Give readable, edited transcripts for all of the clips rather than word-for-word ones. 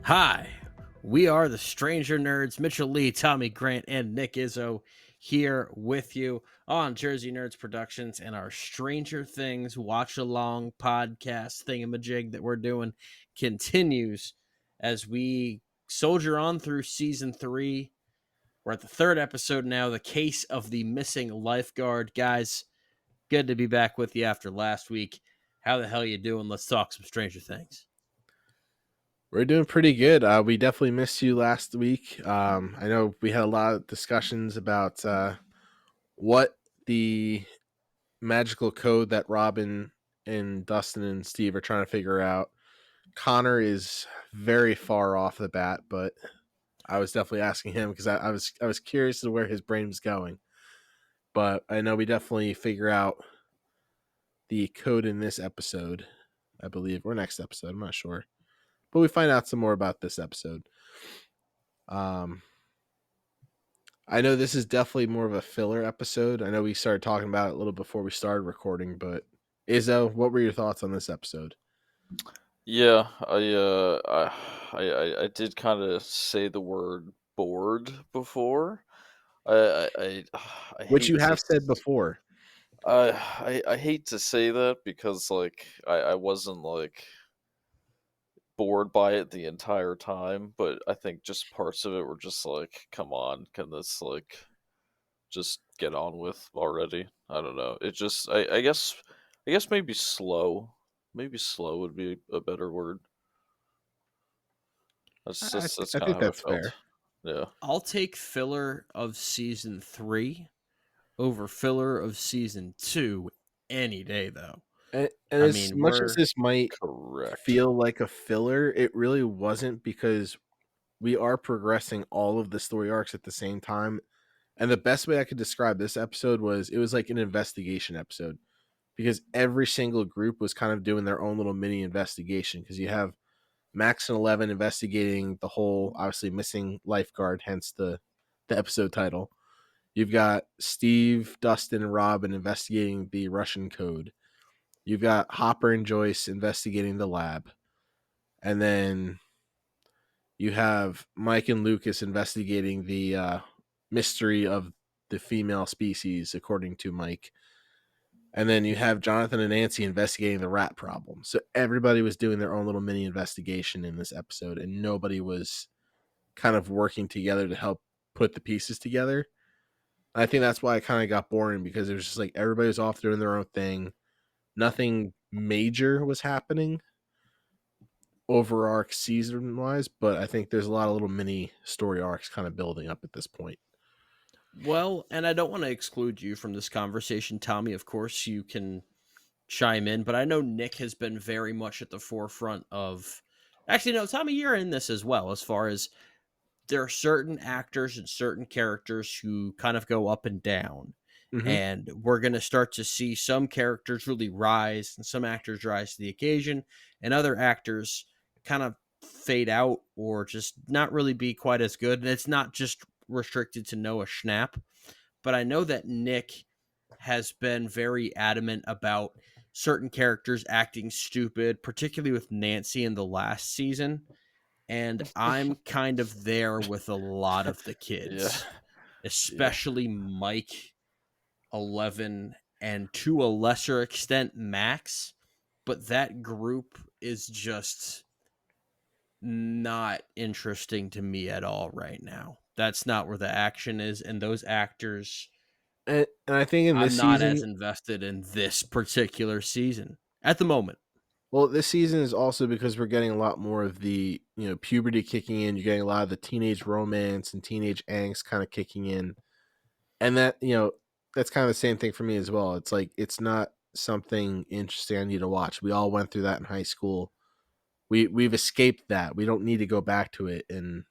Hi, we are the Stranger Nerds, Mitchell Lee, Tommy Grant, and Nick Izzo here with you on Jersey Nerds Productions and our Stranger Things watch along podcast thingamajig that we're doing continues as we soldier on through season 3. We're at the third episode now, The Case of the Missing Lifeguard. Guys, good to be back with you after last week. How the hell you doing? Let's talk some Stranger Things. We're doing pretty good. We definitely missed you last week. I know we had a lot of discussions about what the magical code that Robin and Dustin and Steve are trying to figure out. Connor is very far off the bat, but I was definitely asking him because I was curious to where his brain was going. But I know we definitely figure out the code in this episode, I believe, or next episode. I'm not sure. But we find out some more about this episode. I know this is definitely more of a filler episode. I know we started talking about it a little before we started recording, but Izzo, what were your thoughts on this episode? Yeah, I did kind of say the word bored before. I Which hate you to have said before. I hate to say that because I wasn't bored by it the entire time, but I think just parts of it were just come on, can this just get on with already? I don't know. It just I guess maybe slow. Maybe slow would be a better word. That's I kind of think how it that's felt. fair. Yeah. I'll take filler of season 3 over filler of season 2 any day, though. And I as mean, much as we're this might Correct. feel like a filler, it really wasn't because we are progressing all of the story arcs at the same time. And the best way I could describe this episode was it was like an investigation episode because every single group was kind of doing their own little mini investigation because you have Max and 11 investigating the whole obviously missing lifeguard, hence the episode title. You've got Steve, Dustin, and Robin investigating the Russian code. You've got Hopper and Joyce investigating the lab. And then you have Mike and Lucas investigating the mystery of the female species, according to Mike. And then you have Jonathan and Nancy investigating the rat problem. So everybody was doing their own little mini investigation in this episode, and nobody was kind of working together to help put the pieces together. I think that's why it kind of got boring because it was just like everybody was off doing their own thing. Nothing major was happening over arc season wise, but I think there's a lot of little mini story arcs kind of building up at this point. well, and I don't want to exclude you from this conversation, Tommy. Of course, you can chime in, but I know Nick has been very much at the forefront of. Actually, no, Tommy, you're in this as well, as far as there are certain actors and certain characters who kind of go up and down. Mm-hmm. And we're going to start to see some characters really rise and some actors rise to the occasion and other actors kind of fade out or just not really be quite as good. And it's not just restricted to Noah Schnapp, but I know that Nick has been very adamant about certain characters acting stupid, particularly with Nancy in the last season. And I'm kind of there with a lot of the Yeah. kids, Yeah. especially Mike, 11, and to a lesser extent Max, but that group is just not interesting to me at all right now. That's not where the action is, and those actors, And I think in I'm this not as season, invested in this particular season at the moment. well, this season is also because we're getting a lot more of the, puberty kicking in. You're getting a lot of the teenage romance and teenage angst kind of kicking in. And that, that's kind of the same thing for me as well. It's like, it's not something interesting I need to watch. We all went through that in high school. We've escaped that. We don't need to go back to it and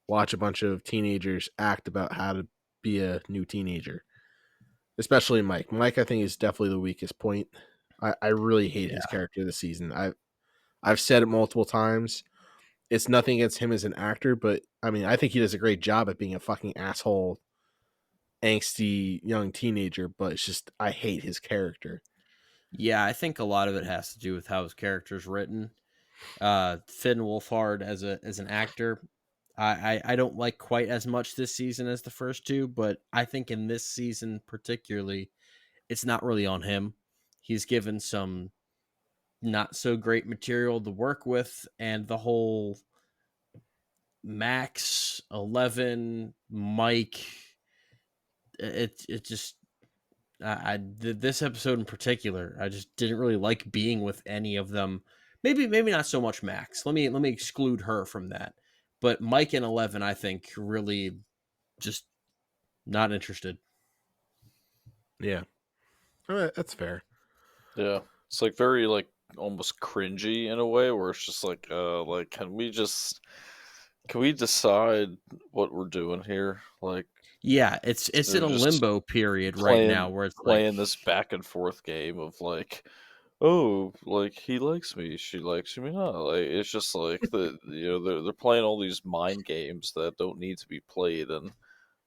watch a bunch of teenagers act about how to be a new teenager. Especially Mike. Mike, I think, is definitely the weakest point. I really hate his character this season. I've said it multiple times. It's nothing against him as an actor, but I mean, I think he does a great job at being a fucking asshole, angsty young teenager. But it's just I hate his character. Yeah, I think a lot of it has to do with how his character's written. Finn Wolfhard as an actor. I don't like quite as much this season as the first two, but I think in this season particularly, it's not really on him. He's given some not so great material to work with, and the whole Max, 11, Mike, it just this episode in particular, I just didn't really like being with any of them. Maybe not so much Max. Let me exclude her from that. But Mike and 11, I think, really just not interested. Yeah, that's fair. Yeah, it's like very like almost cringy in a way, where it's just like can we decide what we're doing here? Like, Yeah, it's in they're a just limbo period right now playing where it's like, playing this back and forth game of like, oh, like he likes me, she likes me not. Like it's just like they're playing all these mind games that don't need to be played, and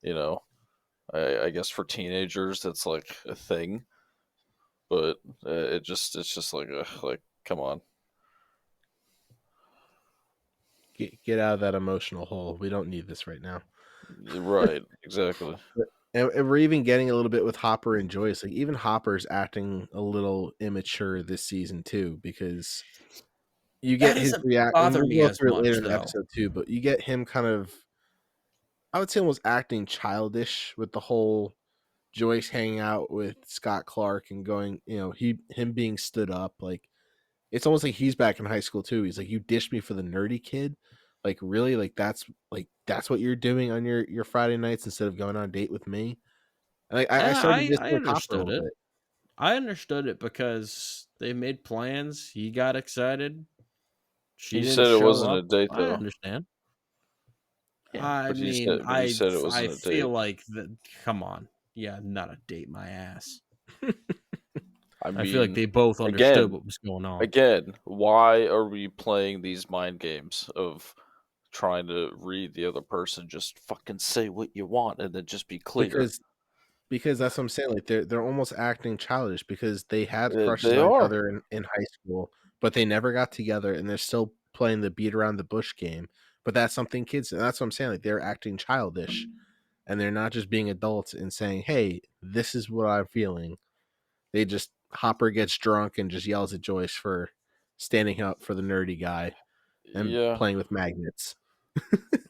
you know I guess for teenagers that's like a thing, but it's just like ugh, like come on. Get out of that emotional hole. We don't need this right now. Right, exactly. And we're even getting a little bit with Hopper and Joyce. Like even Hopper's acting a little immature this season too, because you that get his doesn't react, and bother we'll me go as through it later much in the though. episode too. But you get him kind of, I would say, almost acting childish with the whole Joyce hanging out with Scott Clark and going, him being stood up. Like it's almost like he's back in high school too. He's like, you dished me for the nerdy kid. Like really, like that's what you're doing on your Friday nights instead of going on a date with me. And I started to I dislike Hopper a understood little it. bit I understood it because they made plans. He got excited. She He didn't said it show wasn't up. a date I though. understand. yeah. I mean, But he said it I wasn't a feel date. like that. Come on, yeah, not a date, my ass. I I feel like mean, they both understood again, what was going on. again, why are we playing these mind games of trying to read the other person? Just fucking say what you want and then just be clear. because because that's what I'm saying. Like they're almost acting childish because they had crushes They on each are. other in high school, but they never got together, and they're still playing the beat around the bush game. But that's something kids, and that's what I'm saying. Like they're acting childish, and they're not just being adults and saying, "Hey, this is what I'm feeling." They just Hopper gets drunk and just yells at Joyce for standing up for the nerdy guy and Yeah. playing with magnets.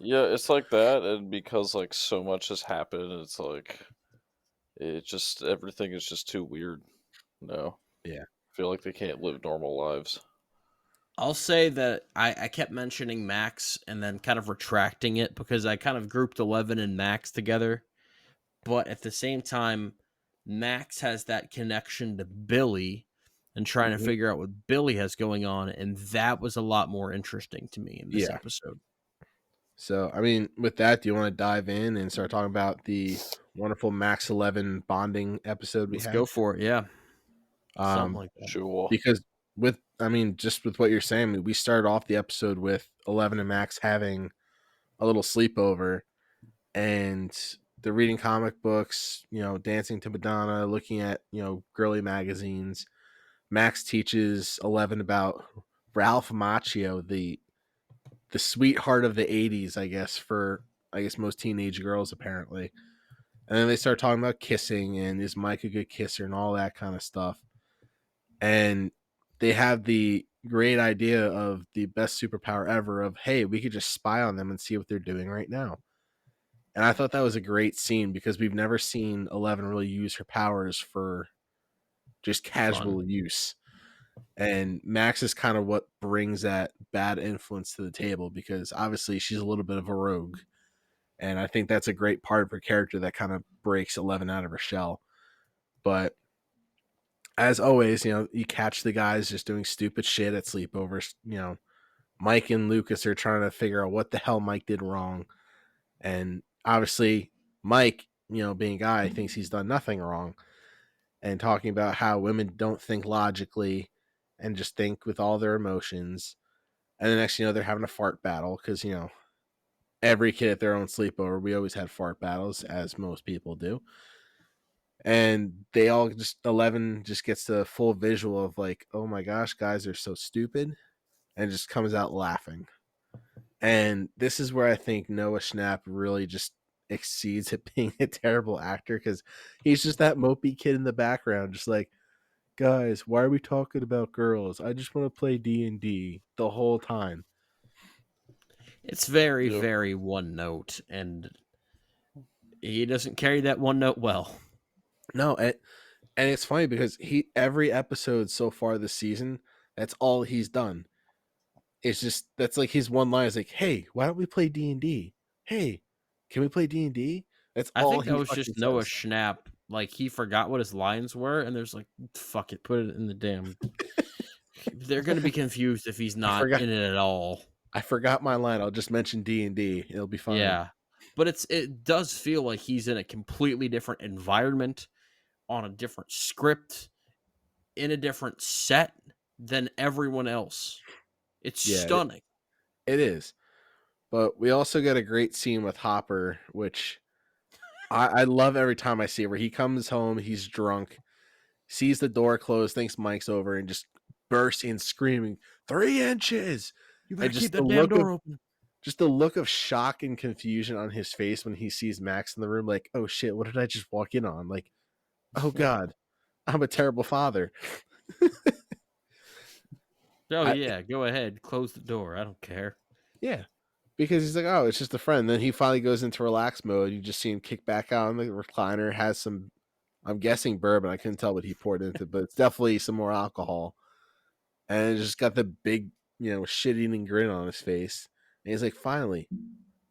Yeah, it's like that, and because like so much has happened, it's like it just everything is just too weird. No. Yeah. I feel like they can't live normal lives. I'll say that I kept mentioning Max and then kind of retracting it because I kind of grouped 11 and Max together. But at the same time, Max has that connection to Billy and trying to Mhm. figure out what Billy has going on. And that was a lot more interesting to me in this Yeah. episode. So, I mean, with that, do you want to dive in and start talking about the wonderful Max 11 bonding episode we Let's go had? for it. Yeah. Something Um, like that. Sure. because I mean, just with what you're saying, we started off the episode with 11 and Max having a little sleepover, and they're reading comic books, dancing to Madonna, looking at, girly magazines. Max teaches 11 about Ralph Macchio, the sweetheart of the 80s, I guess, for I guess most teenage girls apparently. And then they start talking about kissing and is Mike a good kisser and all that kind of stuff. And they have the great idea of the best superpower ever of, hey, we could just spy on them and see what they're doing right now. And I thought that was a great scene because we've never seen 11 really use her powers for just Fun. casual use. And Max is kind of what brings that bad influence to the table because obviously she's a little bit of a rogue. And I think that's a great part of her character that kind of breaks 11 out of her shell. But as always, you catch the guys just doing stupid shit at sleepovers. Mike and Lucas are trying to figure out what the hell Mike did wrong. And obviously, Mike, being a guy, thinks he's done nothing wrong and talking about how women don't think logically and just think with all their emotions. And the next, they're having a fart battle because, every kid at their own sleepover, we always had fart battles, as most people do. And they all just 11 just gets the full visual of like, oh my gosh, guys are so stupid. and just comes out laughing. And this is where I think Noah Schnapp really just exceeds at being a terrible actor, because he's just that mopey kid in the background, just like, guys, why are we talking about girls? I just want to play D&D the whole time. It's very, Yep. very one note, and he doesn't carry that one note well. No, and it's funny because every episode so far this season, that's all he's done. It's just, that's like his one line is like, hey, why don't we play D&D? Hey, can we play D&D? That's I all think that he was fucking just Noah says. Schnapp. Like, he forgot what his lines were, and there's like, fuck it, put it in the damn. They're going to be confused if he's not in it at all. I forgot my line. I'll just mention D&D. It'll be fine. Yeah. But it does feel like he's in a completely different environment, on a different script, in a different set than everyone else. It's Yeah, stunning. it is. But we also get a great scene with Hopper, which I love every time I see it, where he comes home, he's drunk, sees the door closed, thinks Mike's over, and just bursts in screaming, 3 inches! You And better just keep that damn door open. just the look of shock and confusion on his face when he sees Max in the room, like, oh shit, what did I just walk in on? Like, oh god, I'm a terrible father. Oh, yeah, go ahead. Close the door. I don't care. Yeah. Because he's like, oh, it's just a friend. Then he finally goes into relax mode. You just see him kick back out on the recliner, has some, I'm guessing bourbon. I couldn't tell what he poured into, but it's definitely some more alcohol. And just got the big, shit-eating grin on his face. And he's like, finally,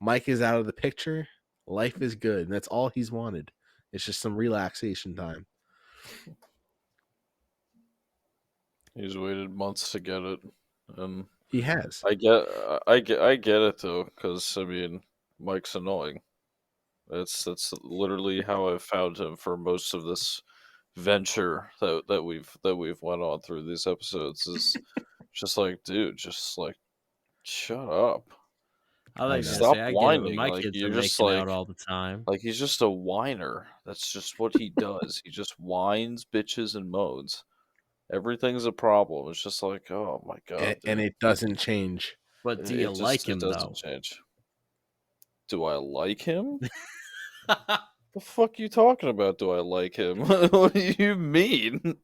Mike is out of the picture. Life is good. And that's all he's wanted. It's just some relaxation time. He's waited months to get it, and He has. I get it though, because I mean, Mike's annoying. That's literally how I've found him for most of this venture that we've went on through these episodes. Is just like, dude, just like, shut up. I I was know. going to Stop say, I get it when whining. my Like kids are you're just making out all the time. like he's just a whiner. That's just what he does. He just whines, bitches, and moans. Everything's a problem. It's just like, oh my god, And dude. it doesn't change. But do you like It him, doesn't though? change. Do I like him? The fuck you talking about? Do I like him? What do you mean?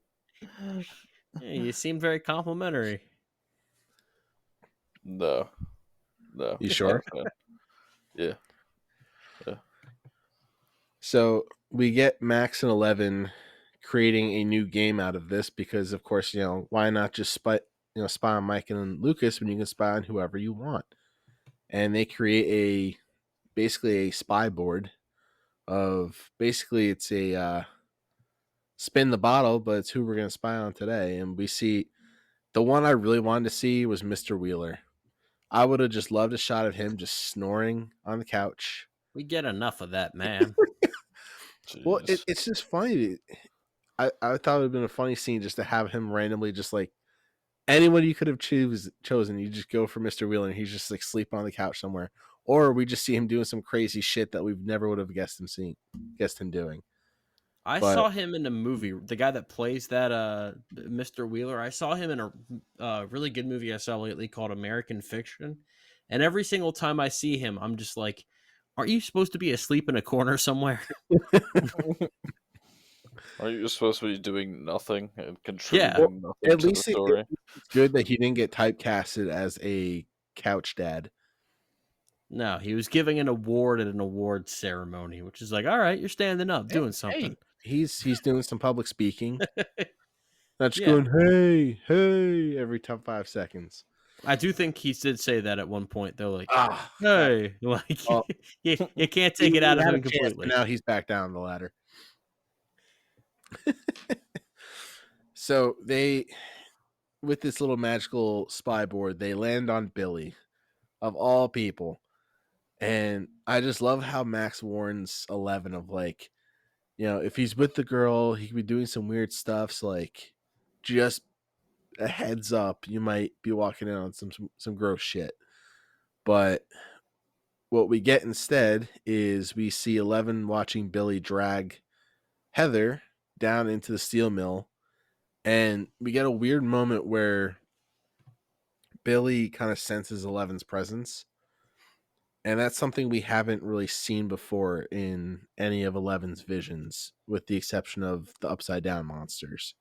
Yeah, you seem very complimentary. No, You not sure? a fan. Yeah. So we get Max and 11 creating a new game out of this because, of course, why not just spy on Mike and Lucas when you can spy on whoever you want? And they create basically a spy board of, basically it's a spin the bottle, but it's who we're going to spy on today. And we see the one I really wanted to see was Mr. Wheeler. I would have just loved a shot of him just snoring on the couch. We get enough of that, man. Well, Jeez. it's just funny. I thought it would have been a funny scene just to have him randomly, just like anyone you could have chosen. You just go for Mr. Wheeler and he's just like sleeping on the couch somewhere. Or we just see him doing some crazy shit that we've never would have guessed him doing. I But saw him in a movie. The guy that plays that Mr. Wheeler, I saw him in a really good movie I saw lately called American Fiction. And every single time I see him, I'm just like, aren't you supposed to be asleep in a corner somewhere? Are you supposed to be doing nothing and Yeah. contributing nothing at to the least story? it's good that he didn't get typecasted as a couch dad. No, he was giving an award at an award ceremony, which is like, all right, you're standing up, doing something. He's doing some public speaking. Not just Yeah. going, hey, every 5 seconds. I do think he did say that at one point. They're like, Ah, hey, like well, you can't take it he out of had him a chance, completely. but now he's back down the ladder. So they, with this little magical spy board, they land on Billy, of all people. And I just love how Max warns 11 of like, if he's with the girl, he could be doing some weird stuff. So like, just a heads up, you might be walking in on some gross shit. But what we get instead is we see 11 watching Billy drag Heather down into the steel mill. And we get a weird moment where Billy kind of senses Eleven's presence. And that's something we haven't really seen before in any of Eleven's visions, with the exception of the Upside Down monsters.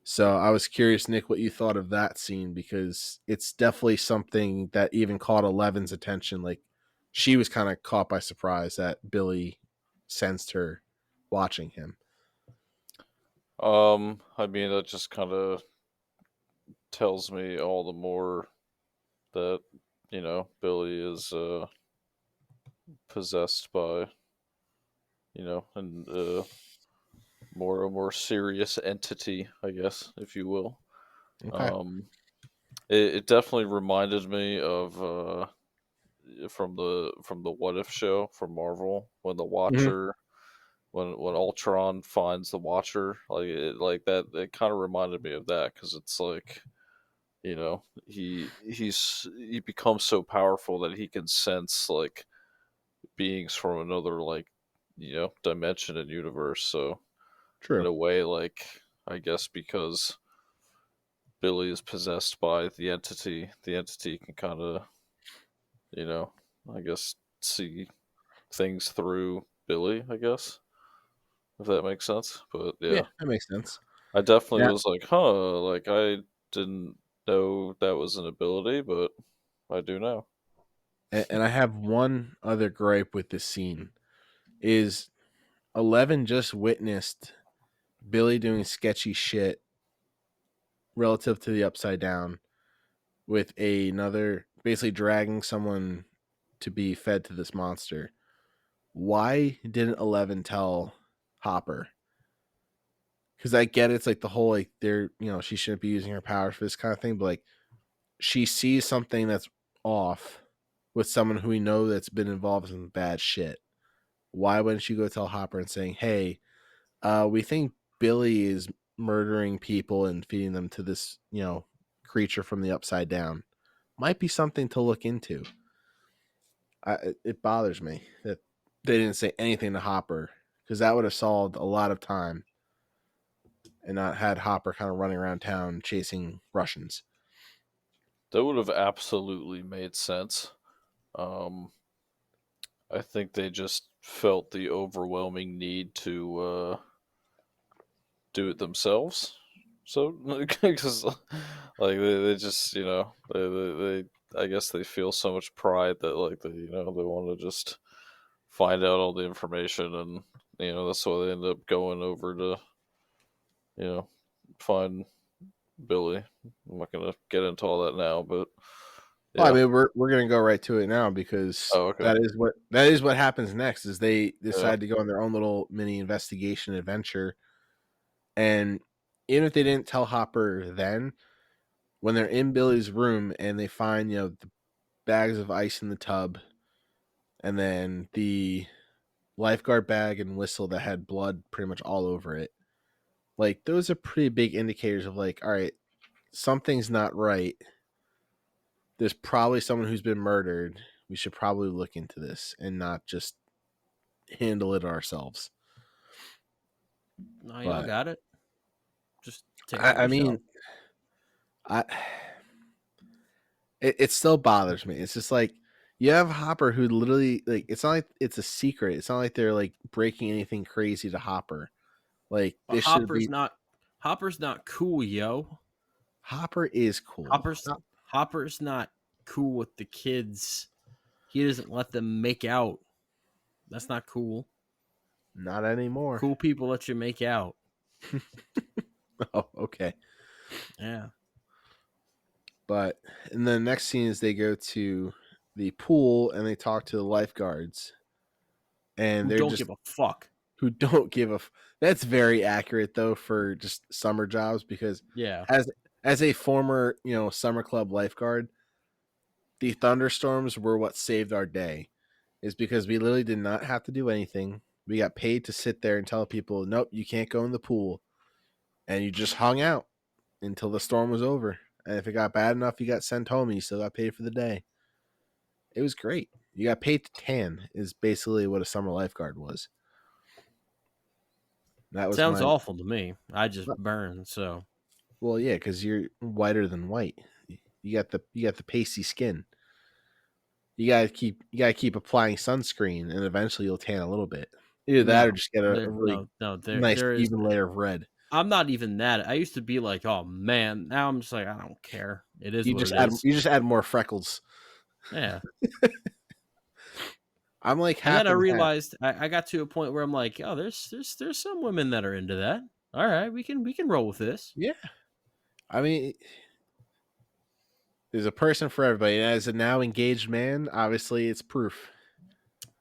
So I was curious, Nick, what you thought of that scene, because it's definitely something that even caught Eleven's attention. Like, she was kind of caught by surprise that Billy sensed her watching him. I mean, that just kind of tells me all the more that, Billy is possessed by, and a more serious entity, I guess, if you will. Okay. Um, it definitely reminded me of from the What If show from Marvel, when the Mhm. Watcher, when Ultron finds the Watcher, like that. It kind of reminded me of that, because it's like, he becomes so powerful that he can sense like beings from another, like, dimension and universe. So in True. a way, like, I guess because Billy is possessed by the entity can kind of, you know, I guess, see things through Billy, I guess, if that makes sense. But Yeah, yeah, that makes sense. I definitely Now, was like, huh, like I didn't know that was an ability, but I do now. and I have one other gripe with this scene is 11 just witnessed Billy doing sketchy shit relative to the Upside Down with another, basically dragging someone to be fed to this monster. Why didn't 11 tell Hopper? Because I get it's like the whole, like, they're, she shouldn't be using her powers for this kind of thing, but like, she sees something that's off with someone who we know that's been involved in bad shit. Why wouldn't you go tell Hopper and saying, hey, we think Billy is murdering people and feeding them to this, creature from the Upside Down. Might be something to look into. It bothers me that they didn't say anything to Hopper, because that would have solved a lot of time and not had Hopper kind of running around town chasing Russians. That would have absolutely made sense. Um, I think they just felt the overwhelming need to do it themselves. So, because like they just, I guess they feel so much pride that, like, they want to just find out all the information, and that's why they end up going over to, you know find Billy. I'm not gonna get into all that now, but Well, I yeah. mean, we're gonna go right to it now, because Oh, okay. that is what happens next. Is they Yeah. decide to go on their own little mini investigation adventure, and even if they didn't tell Hopper then, when they're in Billy's room and they find, the bags of ice in the tub, and then the lifeguard bag and whistle that had blood pretty much all over it, like, those are pretty big indicators of, like, all right, something's not right. There's probably someone who's been murdered. We should probably look into this and not just handle it ourselves. No, y'all But got it. Just take care of I yourself. mean, I it still bothers me. It's just like, you have Hopper who literally, like, it's not like it's a secret. It's not like they're like breaking anything crazy to Hopper. Like, But this should be Hopper's not cool, yo. Hopper is cool. Hopper's Hopper's not cool with the kids. He doesn't let them make out. That's not cool. Not anymore. Cool people let you make out. Oh, okay. Yeah. But in the next scene is they go to the pool and they talk to the lifeguards, and Who they're don't just give a fuck. who don't give a. That's very accurate though for just summer jobs, because Yeah. as a former, summer club lifeguard, the thunderstorms were what saved our day. Is because we literally did not have to do anything. We got paid to sit there and tell people, nope, you can't go in the pool, and you just hung out until the storm was over. And if it got bad enough, you got sent home and you still got paid for the day. It was great. You got paid to tan, is basically what a summer lifeguard was. That was Sounds my. awful to me. I just burn, so Well, yeah, because you're whiter than white. you got the pasty skin. You gotta keep applying sunscreen, and eventually you'll tan a little bit. Either that or No, just get a really there nice there is. even layer of red. I'm not even that. I used to be like, oh man. Now I'm just like, I don't care. It is what it is. You just add more freckles. Yeah. I'm like And half then I and half. realized I got to a point where I'm like, oh, there's some women that are into that. All right, we can roll with this. Yeah, I mean, there's a person for everybody. And as a now engaged man, obviously it's proof.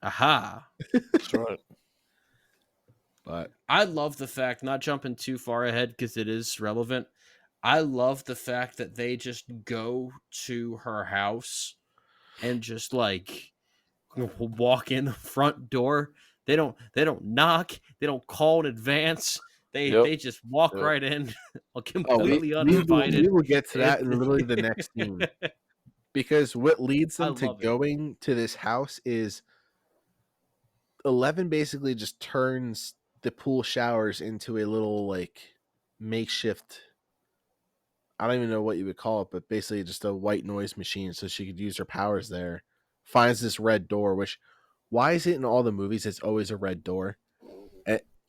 Aha. That's right. But I love the fact, not jumping too far ahead because it is relevant. I love the fact that they just go to her house and just like walk in the front door. They don't knock. They don't call in advance. Yep. They just walk Yep. right in, oh, completely we uninvited. will get to that It- in literally the next scene, because what leads I them to love it. going to this house is 11 basically just turns the pool showers into a little like makeshift. I don't even know what you would call it, but basically just a white noise machine so she could use her powers there. Finds this red door, which why is it in all the movies it's always a red door?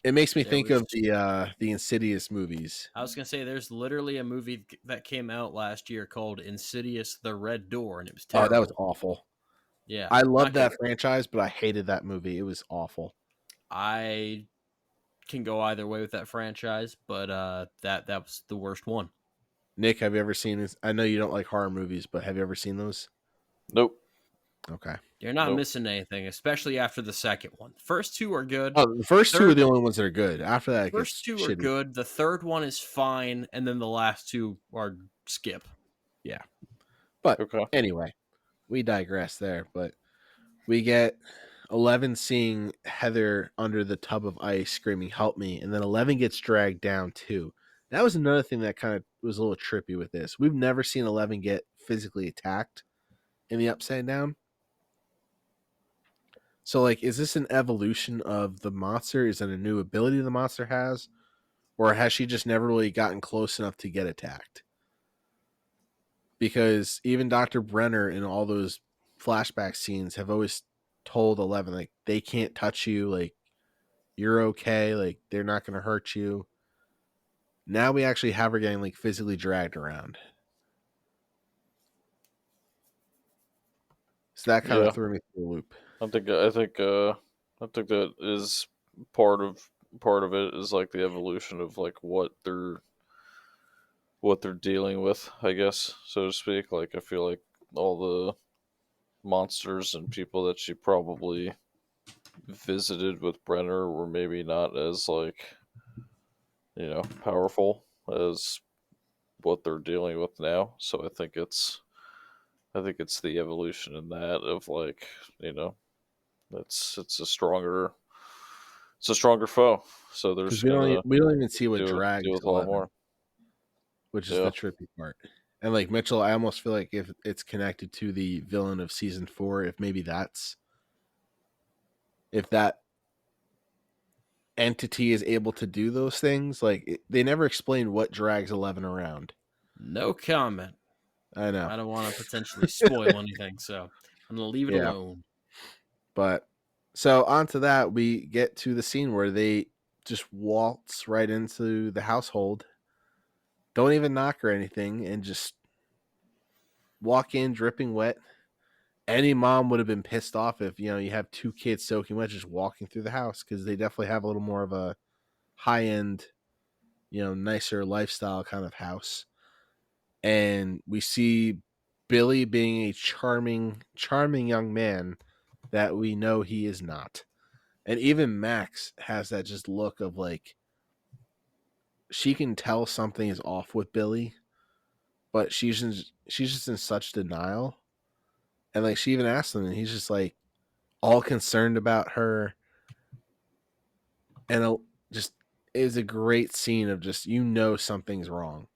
It makes me There think was. of the Insidious movies. I was gonna say, there's literally a movie that came out last year called Insidious: The Red Door, and it was Oh, that was terrible. awful. Yeah, I not loved good. that franchise, but I hated that movie. It was awful. I can go either way with that franchise, but that was the worst one. Nick, have you ever seen this? I know you don't like horror movies, but have you ever seen those? Nope. Okay. You're not Nope. missing anything, especially after the second one. First two are good. Oh, the first two are Third the only ones that are good. After that, it First gets two are shitty. good. The third one is fine, and then the last two are skip. Yeah. But Okay. anyway, we digress there. But we get 11 seeing Heather under the tub of ice screaming, "Help me." And then 11 gets dragged down too. That was another thing that kind of was a little trippy with this. We've never seen 11 get physically attacked in the Upside Down. So, like, is this an evolution of the monster? Is it a new ability the monster has? Or has she just never really gotten close enough to get attacked? Because even Dr. Brenner in all those flashback scenes have always told 11, like, they can't touch you. Like, you're okay. Like, they're not going to hurt you. Now we actually have her getting, like, physically dragged around. So that kind Yeah. of threw me through a loop. I think that is part of it is like the evolution of like what they're dealing with, I guess, so to speak. Like I feel like all the monsters and people that she probably visited with Brenner were maybe not as like, powerful as what they're dealing with now. So I think it's the evolution in that of like, it's a stronger foe. So they're Because just gonna we don't even see what deal drags with a lot 11, more. which is Yeah. the trippy part. And like Mitchell, I almost feel like if it's connected to the villain of season 4, if maybe if that entity is able to do those things, like they never explain what drags 11 around. No comment. I know. I don't want to potentially spoil anything, so I'm gonna leave it Yeah. alone. But so onto that, we get to the scene where they just waltz right into the household, don't even knock or anything, and just walk in dripping wet. Any mom would have been pissed off if you have two kids soaking wet just walking through the house, because they definitely have a little more of a high end, nicer lifestyle kind of house. And we see Billy being a charming, charming young man that we know he is not. And even Max has that just look of like she can tell something is off with Billy, but she's just in such denial. And like she even asked him, and he's just like all concerned about her. And just it was a great scene of just something's wrong,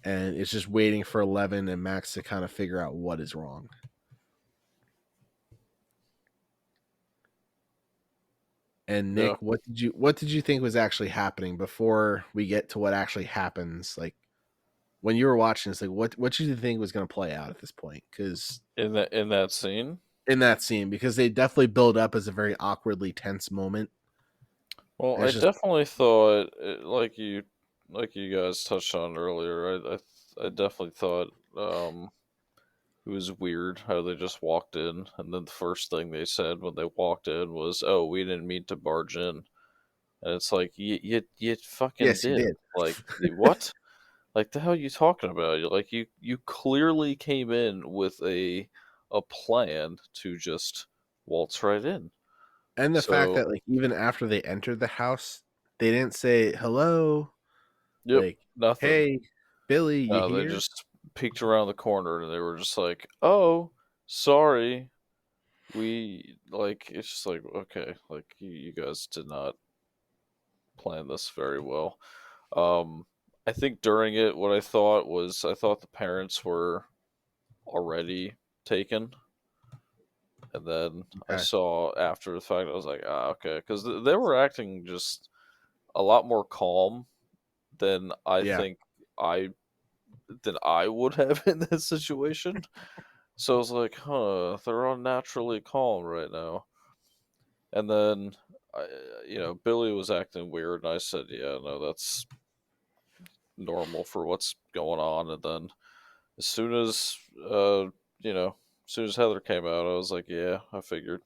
and it's just waiting for 11 and Max to kind of figure out what is wrong. And Yeah. Nick, what did you think was actually happening before we get to what actually happens? Like, when you were watching, it's like what did you think was going to play out at this point? Because In that scene. in that scene, because they definitely build up as a very awkwardly tense moment. Well, And I it's just definitely thought, like you guys touched on earlier. I definitely thought it was weird how they just walked in, and then the first thing they said when they walked in was, "Oh, we didn't mean to barge in," and it's like you fucking yes, you did. did. Like what? Like the hell you talking about? You clearly came in with a plan to just waltz right in. And the fact So that like even after they entered the house, they didn't say hello, yep, like, nothing. hey, Billy, you No, they here? just peeked around the corner and they were just like, "Oh, sorry, we like." It's just like, okay, like you guys did not plan this very well. Um, I think during it, what I thought was, I thought the parents were already taken, and then I Okay. saw after the fact, I was like, ah, okay, because they were acting just a lot more calm than I Yeah. think I than I would have in this situation. So I was like, huh, they're unnaturally calm right now. And then, Billy was acting weird, and I said, yeah, no, that's normal for what's going on. And then as soon as, as soon as Heather came out, I was like, yeah, I figured.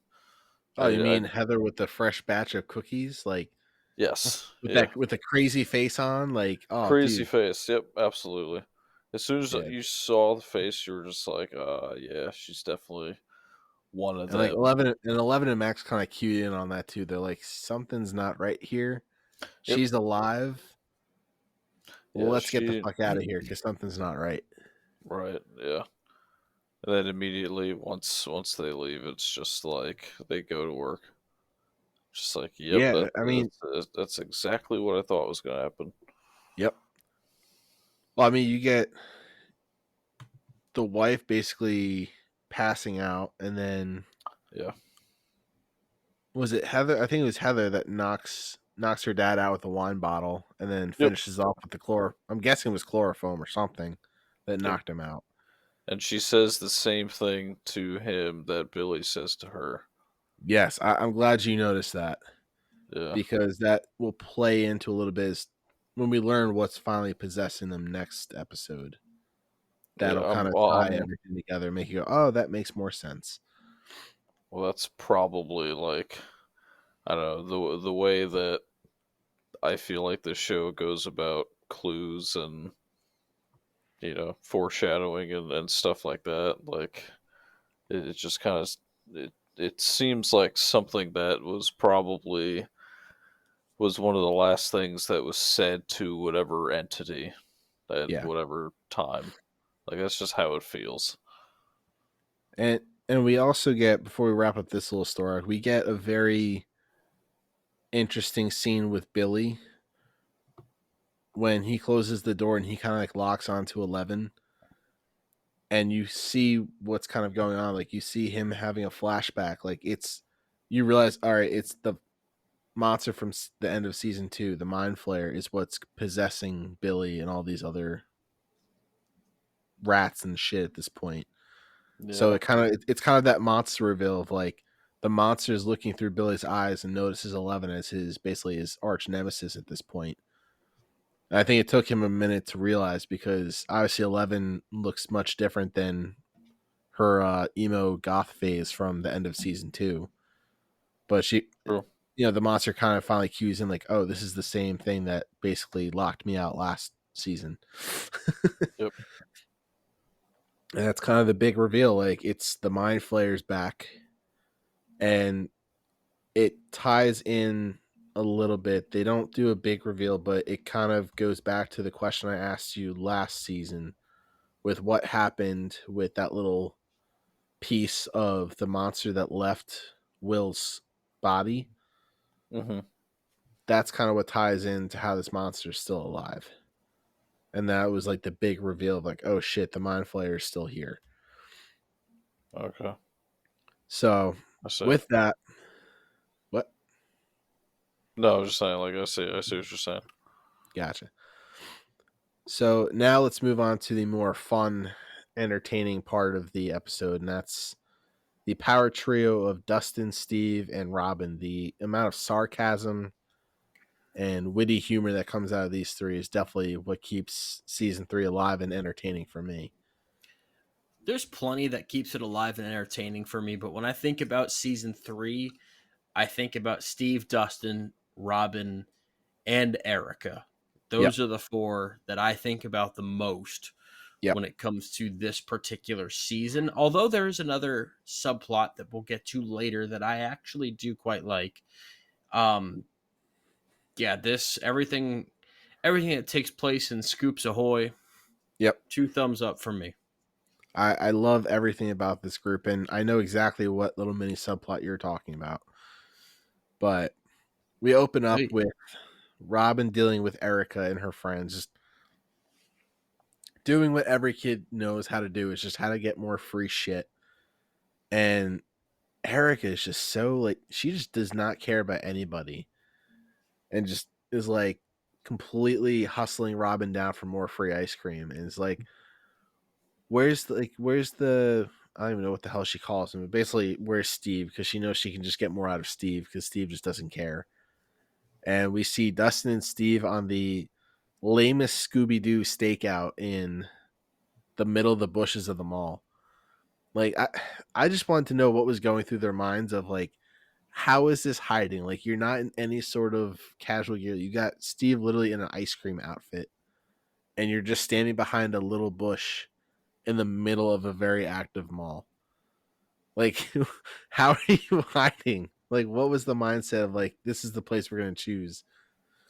Oh, you I mean Heather with the fresh batch of cookies, like yes, with yeah, that with the crazy face on, like, oh, crazy dude, face. Yep, absolutely. As soon as yeah. you saw the face, you were just like, yeah, she's definitely one of And like them. 11 and Max kind of cued in on that too. They're like, something's not right here. Yep. She's alive. Well, Yeah, let's get the she fuck out of here because something's not right. right, yeah. And then immediately once they leave, it's just like they go to work. Just like, yep, Yeah, I mean, that's exactly what I thought was going to happen. yep. Well, I mean, you get the wife basically passing out, and then Yeah. was it Heather? I think it was Heather that knocks her dad out with a wine bottle, and then Yep. finishes off with the chlor. I'm guessing it was chloroform or something that Yep. knocked him out. And she says the same thing to him that Billy says to her. Yes, I'm glad you noticed that Yeah. because that will play into a little bit when we learn what's finally possessing them next episode. Yeah. That'll kind of tie everything together, and make you go, "Oh, that makes more sense." Well, that's probably like, I don't know, the way that I feel like the show goes about clues and foreshadowing and stuff like that. Like it just kind of it seems like something that was one of the last things that was said to whatever entity at Yeah, whatever time. Like that's just how it feels. and we also get, before we wrap up this little story, we get a very interesting scene with Billy when he closes the door and he kind of like locks onto 11, and you see what's kind of going on. Like you see him having a flashback. Like you realize, all right, it's the monster from the end of season 2, the mind flayer, is what's possessing Billy and all these other rats and shit at this point. So Yeah, it's kind of that monster reveal of like the monster is looking through Billy's eyes and notices 11 as his basically his arch nemesis at this point. And I think it took him a minute to realize, because obviously 11 looks much different than her emo goth phase from the end of season 2. But true. the monster kind of finally cues in like, oh, this is the same thing that basically locked me out last season. Yep. And that's kind of the big reveal. Like it's the mind flayer's back, and it ties in a little bit. They don't do a big reveal, but it kind of goes back to the question I asked you last season with what happened with that little piece of the monster that left Will's body. Hmm. That's kind of what ties into how this monster is still alive. And that was like the big reveal of like, oh shit, the mind flayer is still here. Okay. So I see. with that, what? No, I was just saying. Like I see what you're saying. Gotcha. So now let's move on to the more fun, entertaining part of the episode, and that's the power trio of Dustin, Steve, and Robin. The amount of sarcasm and witty humor that comes out of these three is definitely what keeps season 3 alive and entertaining for me. There's plenty that keeps it alive and entertaining for me, but when I think about season 3, I think about Steve, Dustin, Robin, and Erica. Yep. Those are the four that I think about the most Yep. when it comes to this particular season. Although there is another subplot that we'll get to later that I actually do quite like. Um, yeah, this everything that takes place in Scoops Ahoy, Yep. 2 thumbs up for me. I love everything about this group, and I know exactly what little mini subplot you're talking about. But we open up Hey, with Robin dealing with Erica and her friends, just doing what every kid knows how to do, is just how to get more free shit. And Erica is just so like, she just does not care about anybody and just is like completely hustling Robin down for more free ice cream. And it's like, where's the I don't even know what the hell she calls him, but basically where's Steve? Because she knows she can just get more out of Steve because Steve just doesn't care. And we see Dustin and Steve on the lamest Scooby-Doo stakeout in the middle of the bushes of the mall. Like I just wanted to know what was going through their minds of like, how is this hiding? Like, you're not in any sort of casual gear. You got Steve literally in an ice cream outfit, and you're just standing behind a little bush in the middle of a very active mall. Like, how are you hiding? Like, what was the mindset of like, this is the place we're going to choose?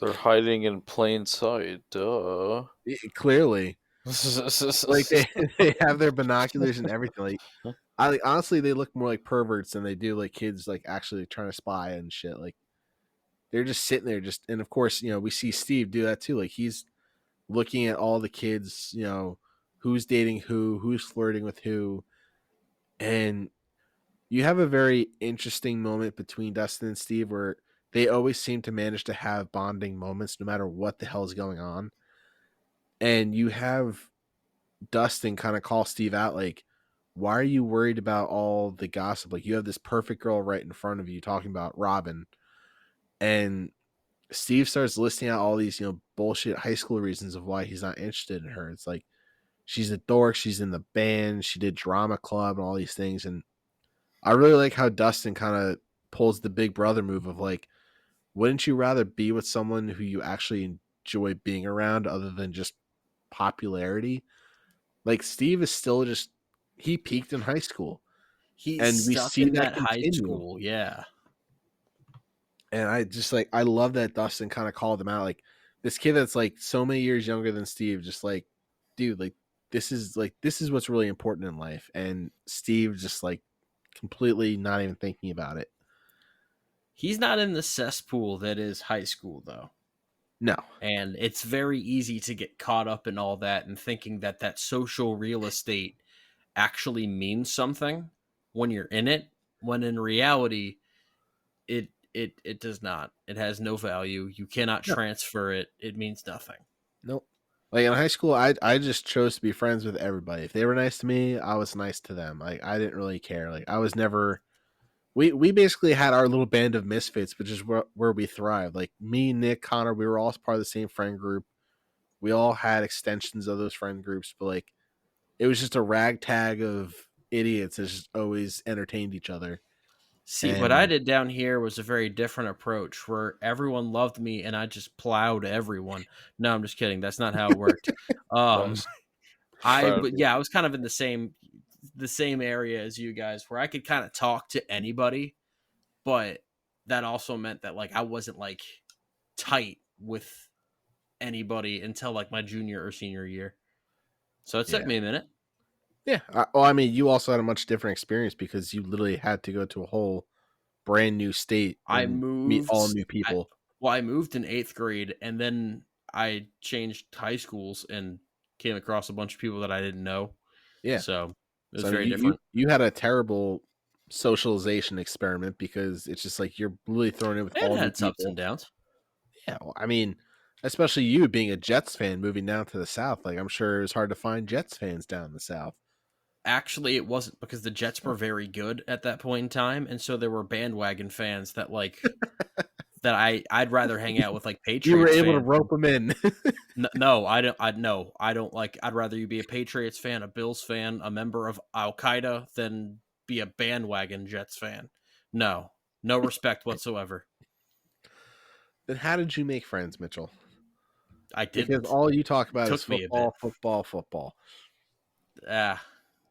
They're hiding in plain sight. Duh. Clearly, like they have their binoculars and everything. Like, honestly, they look more like perverts than they do like kids like actually trying to spy and shit. Like, they're just sitting there, just and of course, we see Steve do that too. Like, he's looking at all the kids, who's dating who's flirting with who, and you have a very interesting moment between Dustin and Steve where they always seem to manage to have bonding moments no matter what the hell is going on. And you have Dustin kind of call Steve out like, why are you worried about all the gossip? Like, you have this perfect girl right in front of you talking about Robin. And Steve starts listing out all these, bullshit high school reasons of why he's not interested in her. It's like, she's a dork, she's in the band, she did drama club and all these things. And I really like how Dustin kind of pulls the big brother move of like, wouldn't you rather be with someone who you actually enjoy being around other than just popularity? Like, Steve is still just, he peaked in high school, he's and we stuck see in that that high continue. school. Yeah. And I just like, I love that Dustin kind of called him out. Like, this kid that's like so many years younger than Steve, just like, dude, like, this is what's really important in life. And Steve just like completely not even thinking about it. He's not in the cesspool that is high school, though. No, And it's very easy to get caught up in all that and thinking that that social real estate actually means something when you're in it, when in reality, it does not. It has no value. You cannot no, transfer it. It means nothing. nope. Like, in high school, I just chose to be friends with everybody. If they were nice to me, I was nice to them. Like, I didn't really care. Like, I was never. We basically had our little band of misfits, which is where we thrived. Like, me, Nick, Connor, we were all part of the same friend group. We all had extensions of those friend groups, but like, it was just a ragtag of idiots that just always entertained each other. See, what I And did down here was a very different approach where everyone loved me and I just plowed everyone. No, I'm just kidding. That's not how it worked. Um, Nice. Proud of but you. yeah, I was kind of in the same area as you guys where I could kind of talk to anybody, but that also meant that like I wasn't like tight with anybody until like my junior or senior year. So it took yeah, me a minute. yeah. Well, I mean, you also had a much different experience because you literally had to go to a whole brand new state I and meet all moved new I, people. well, I moved in 8th grade and then I changed high schools and came across a bunch of people that I didn't know. Yeah. So it was So I mean, very you different. you had a terrible socialization experiment because it's just like you're really thrown in with It all had new its ups people. and downs. Yeah, well, I mean, Especially you being a Jets fan moving down to the South. Like, I'm sure it was hard to find Jets fans down in the South. Actually, it wasn't, because the Jets were very good at that point in time, and so there were bandwagon fans that I'd rather hang out with, like You were Patriots able to fans. rope them in. No, I don't. I don't like. I'd rather you be a Patriots fan, a Bills fan, a member of Al Qaeda than be a bandwagon Jets fan. No, no respect whatsoever. Then how did you make friends, Mitchell? I Because didn't. all you talk about is Took me a bit. football. Ah,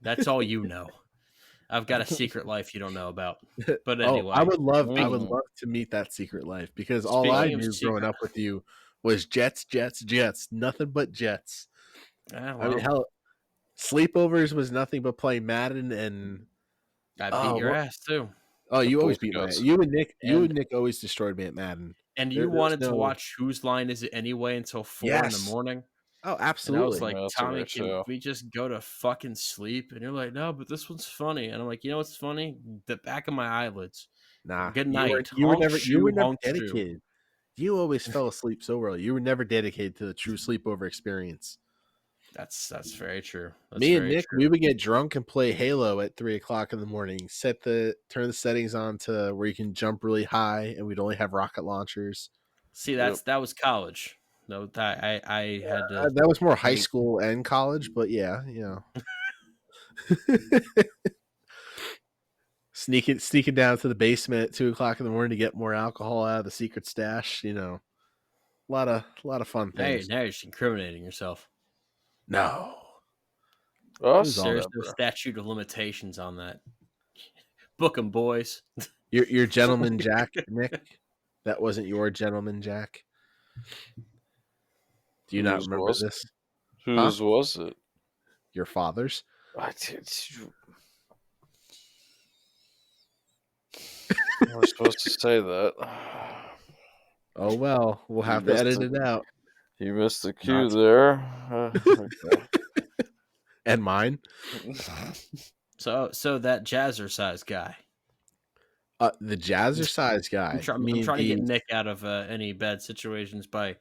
that's all you know. I've got a secret life you don't know about. But Oh, I anyway, would love Mm. to meet that secret life, because all I speaking of knew growing secret, up with you was Jets, nothing but Jets. I mean, well, hell, sleepovers was nothing but playing Madden and I beat oh, your ass too. The you Boy always beat my Scouts. you And and Nick always destroyed me at Madden. you There's wanted to no watch Whose Line Is It Anyway until 4 in the yes. morning. Oh, And I was absolutely. like, Yeah, that's Tommy, okay can too. we just go to fucking sleep? And you're like, no, but this one's funny. And I'm like, you know what's funny? The back of my eyelids. Nah, Good night. you were Honk never shoe, honk shoe. dedicated. You always fell asleep so early. You were never dedicated to the true sleepover experience. That's very true. That's Me and very Nick, true. we would get drunk and play Halo at 3 o'clock in the morning. Turn the settings on to where you can jump really high, and we'd only have rocket launchers. See, Yep. that was college. No, that I had to That was more high wait. school and college, but yeah, sneaking down to the basement at 2 o'clock in the morning to get more alcohol out of the secret stash. A lot of fun things. Now you're just incriminating yourself. No, Us? all There's that, no bro. statute of limitations on that. Book 'em, boys. Your gentleman Jack, Nick. That wasn't your gentleman Jack. Do you not Whose remember was it? this? Whose was it? Your father's? I did. We're supposed to say that. Oh well, we'll You have to missed edit it. it out. You missed the cue Not- there. Okay. And mine. So that jazzercise guy. The jazzercise guy. I'm trying to get Nick out of any bad situations by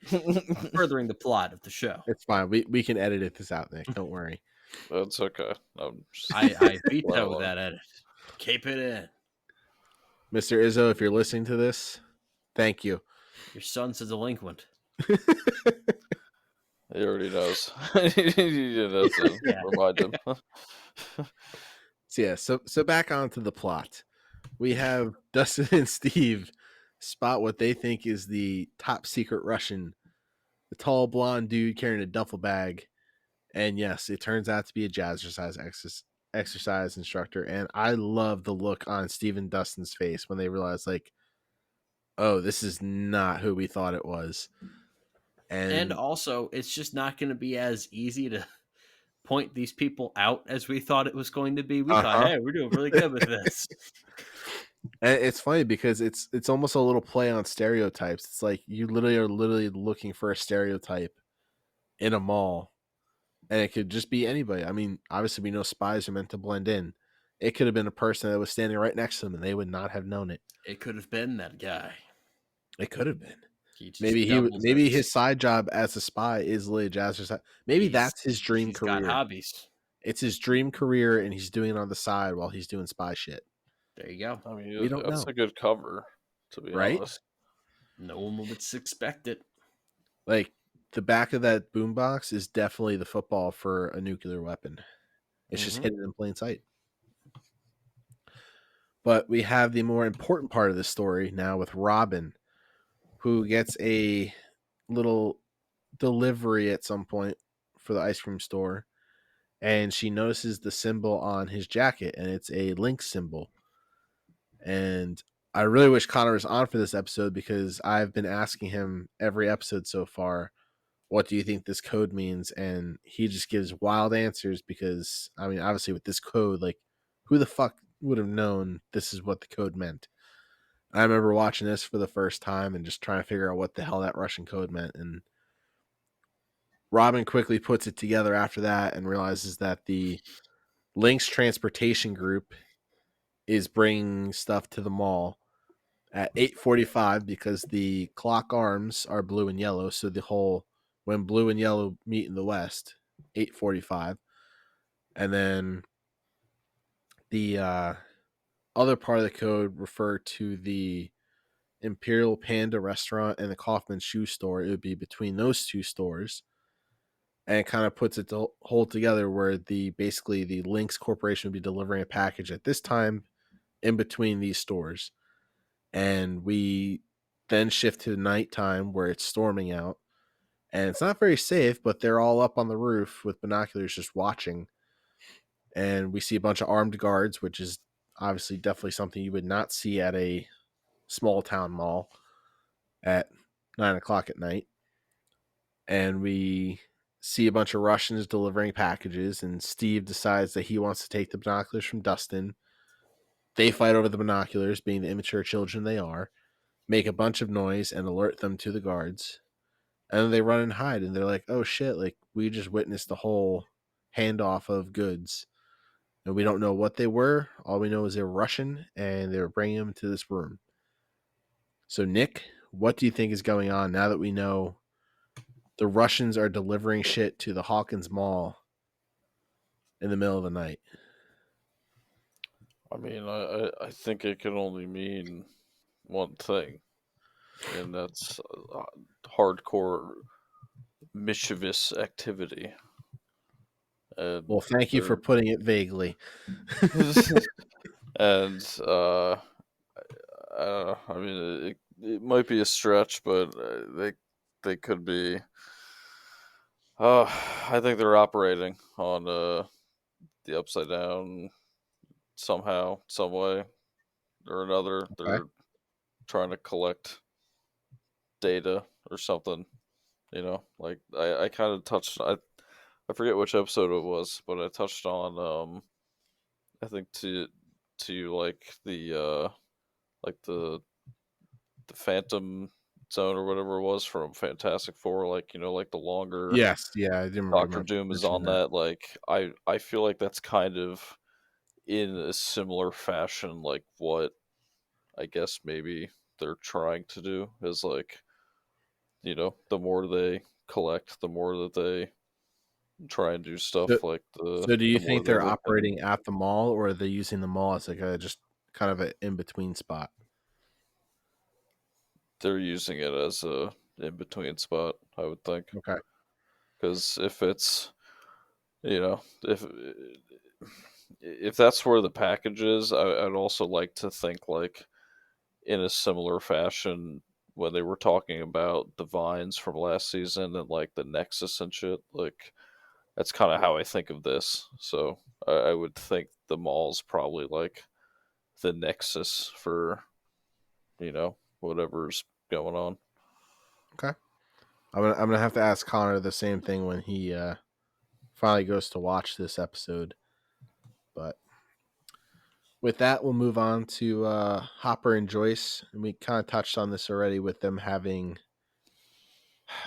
furthering the plot of the show. It's fine. We can edit this out, Nick. Don't worry. That's okay. I'm just, I veto Well, that edit. Keep it in. Mr. Izzo, if you're listening to this, thank you. Your son's a delinquent. he already knows. You have to Yeah. remind him. So back onto the plot. We have Dustin and Steve spot what they think is the top secret Russian, the tall blonde dude carrying a duffel bag. And yes, it turns out to be a jazzercise exercise instructor. And I love the look on Steve and Dustin's face when they realize, like, oh, this is not who we thought it was. And also, it's just not going to be as easy to point these people out as we thought it was going to be. We thought, hey, we're doing really good with this. And it's funny because it's almost a little play on stereotypes. It's like you are literally looking for a stereotype in a mall, and it could just be anybody. I mean, obviously we know spies are meant to blend in. It could have been a person that was standing right next to them, and they would not have known it. It could have been that guy. It could have been. Maybe Maybe his side job as a spy is literally jazzercise. Maybe that's his dream career. Got hobbies. It's his dream career, and he's doing it on the side while he's doing spy shit. There you go. I mean, We don't that's know. a good cover, to be Right? honest. No one would expect it. Like, the back of that boombox is definitely the football for a nuclear weapon. It's just hidden in plain sight. But we have the more important part of the story now with Robin, who gets a little delivery at some point for the ice cream store. And she notices the symbol on his jacket, and it's a link symbol. And I really wish Connor was on for this episode, because I've been asking him every episode so far, what do you think this code means? And he just gives wild answers because, I mean, obviously with this code, like, who the fuck would have known this is what the code meant? I remember watching this for the first time and just trying to figure out what the hell that Russian code meant. And Robin quickly puts it together after that and realizes that the Lynx Transportation Group is bringing stuff to the mall. at 8:45 because the clock arms are blue and yellow. So the whole when blue and yellow meet in the west, 8:45, and then the other part of the code refer to the Imperial Panda restaurant and the Kaufman shoe store. It would be between those two stores, and it kind of puts it to hold together where the basically the Lynx Corporation would be delivering a package at this time in between these stores. And we then shift to nighttime where it's storming out, and it's not very safe, but they're all up on the roof with binoculars just watching. And we see a bunch of armed guards, which is obviously definitely something you would not see at a small town mall at 9 o'clock at night. And we see a bunch of Russians delivering packages, and Steve decides that he wants to take the binoculars from Dustin. They fight over the binoculars, being the immature children they are, make a bunch of noise and alert them to the guards. And then they run and hide, and they're like, oh shit, like we just witnessed the whole handoff of goods. And we don't know what they were. All we know is they were Russian, and they were bringing them to this room. So, Nick, what do you think is going on now that we know the Russians are delivering shit to the Hawkins Mall in the middle of the night? I mean, I think it can only mean one thing, and that's hardcore mischievous activity. And Well, thank you for putting it vaguely. and I mean, it might be a stretch, but they could be. I think they're operating on the upside down somehow, some way or another. Okay. They're trying to collect data or something. You know, like I kind of touched. I forget which episode it was, but I touched on I think to like the Phantom Zone or whatever it was from Fantastic Four, like, you know, like the longer Yes, yeah, I didn't Doctor remember Doom is mentioning on that. that. Like I feel like that's kind of in a similar fashion, like what I guess maybe they're trying to do is, like, you know, the more they collect, the more that they try and do So, stuff, like so do you the more think that they're they can. operating at the mall, or are they using the mall as like a just kind of an in between spot? They're using it as a in between spot, I would think, Okay. because if it's, you know, if that's where the package is, I'd also like to think, like, in a similar fashion when they were talking about the vines from last season and like the Nexus and shit. Like, that's kind of how I think of this. So I would think the mall's probably like the Nexus for, you know, whatever's going on. Okay. I'm gonna have to ask Connor the same thing when he finally goes to watch this episode. But with that, we'll move on to Hopper and Joyce, and we kind of touched on this already with them having,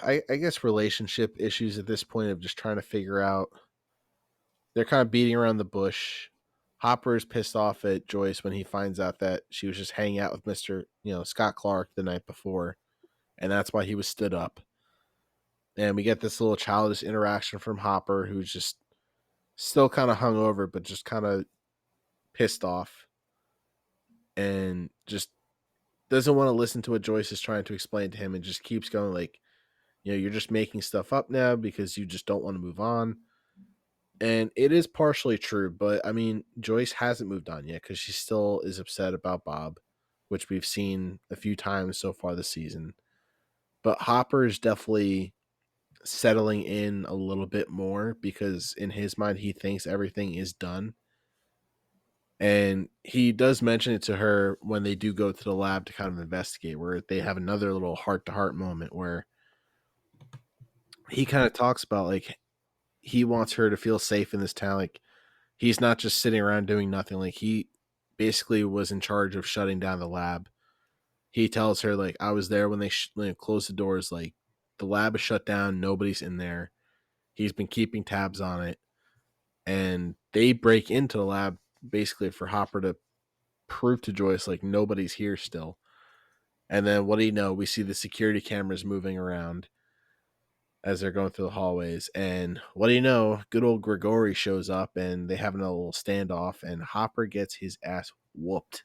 I guess, relationship issues at this point of just trying to figure out. They're kind of beating around the bush. Hopper is pissed off at Joyce when he finds out that she was just hanging out with Scott Clark the night before, and that's why he was stood up. And we get this little childish interaction from Hopper, who's just still kind of hungover, but just kind of pissed off, and just doesn't want to listen to what Joyce is trying to explain to him, and just keeps going like, you're just making stuff up now because you just don't want to move on. And it is partially true, but I mean, Joyce hasn't moved on yet because she still is upset about Bob, which we've seen a few times so far this season. But Hopper is definitely settling in a little bit more because in his mind, he thinks everything is done. And he does mention it to her when they do go to the lab to kind of investigate, where they have another little heart to heart moment where he kind of talks about like he wants her to feel safe in this town. Like he's not just sitting around doing nothing. Like he basically was in charge of shutting down the lab. He tells her like I was there when they closed the doors. Like the lab is shut down. Nobody's in there. He's been keeping tabs on it, and they break into the lab basically for Hopper to prove to Joyce like nobody's here still. And then what do you know? We see the security cameras moving around as they're going through the hallways. And what do you know? Good old Grigori shows up and they have a little standoff, and Hopper gets his ass whooped.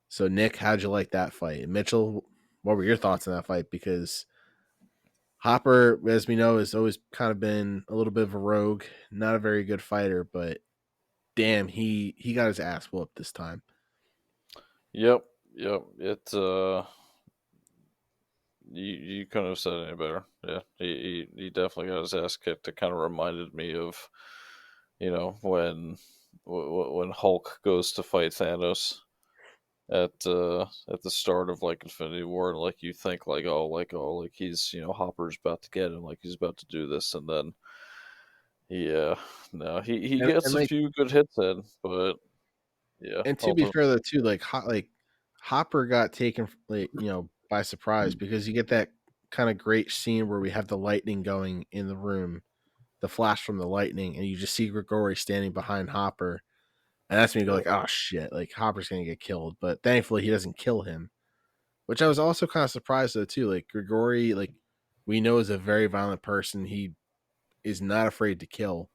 So, Nick, how'd you like that fight? And Mitchell, what were your thoughts on that fight? Because Hopper, as we know, has always kind of been a little bit of a rogue, not a very good fighter, but damn, he got his ass whooped this time. Yep, yep. You couldn't have said any better. Yeah, he definitely got his ass kicked. It kind of reminded me of, when Hulk goes to fight Thanos at the start of like Infinity War, and like you think like he's Hopper's about to get him, like he's about to do this, and then yeah, no, he And gets a like, few good hits in, but yeah, and to be ultimately, fair though, too, like Hopper got taken by surprise, because you get that kind of great scene where we have the lightning going in the room, the flash from the lightning, and you just see Grigori standing behind Hopper, and that's when you go yeah. like, oh shit, like Hopper's gonna get killed, but thankfully he doesn't kill him, which I was also kind of surprised though too. Like Grigori, like we know is a very violent person. He is not afraid to kill.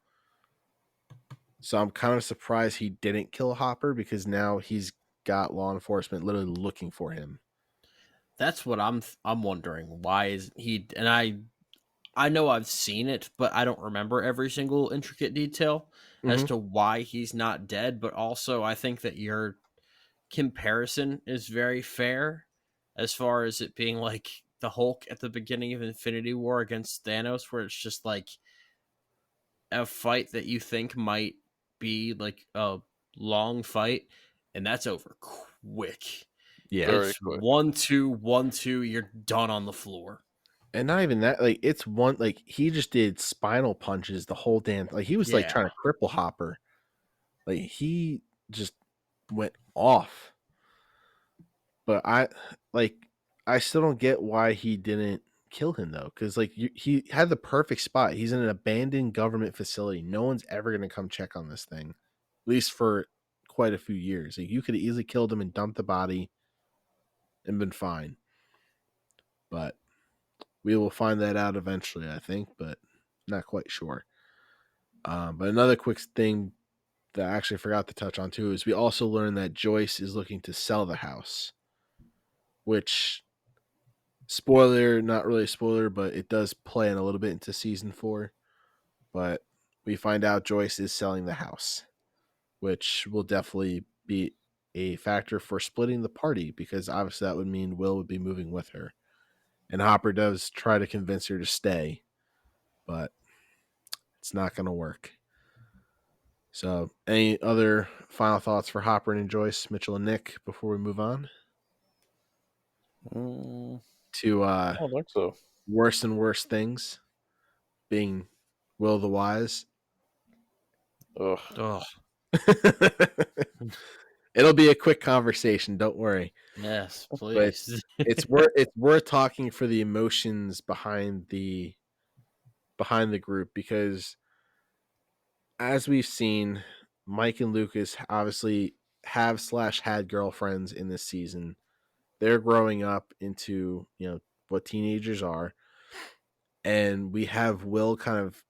So I'm kind of surprised he didn't kill Hopper, because now he's got law enforcement literally looking for him. That's what I'm wondering. Why is he? And I know I've seen it, but I don't remember every single intricate detail as Mm-hmm. to why he's not dead. But also, I think that your comparison is very fair as far as it being like the Hulk at the beginning of Infinity War against Thanos, where it's just like a fight that you think might be like a long fight, and that's over quick. Yeah. Very It's quick. 1-2, 1-2. You're done on the floor. And not even that, like it's one, like he just did spinal punches the whole damn, like he was like Yeah, trying to cripple Hopper. Like he just went off. But like I still don't get why he didn't kill him though, because like he had the perfect spot. He's in an abandoned government facility. No one's ever gonna come check on this thing, at least for quite a few years. Like you could have easily killed him and dumped the body and been fine. But we will find that out eventually, I think, but not quite sure. But another quick thing that I actually forgot to touch on too is we also learned that Joyce is looking to sell the house, which, spoiler, not really a spoiler, but it does play in a little bit into season 4. But we find out Joyce is selling the house, which will definitely be a factor for splitting the party, because obviously that would mean Will would be moving with her. And Hopper does try to convince her to stay, but it's not going to work. So, any other final thoughts for Hopper and Joyce, Mitchell and Nick, before we move on Mm, to I don't think so. worse and worse things, being Will the Wise? Ugh. oh It'll be a quick conversation, don't worry. yes, But please. it's worth talking for the emotions behind the group, because as we've seen, Mike and Lucas obviously have/had girlfriends in this season. They're growing up into, what teenagers are, and we have Will kind of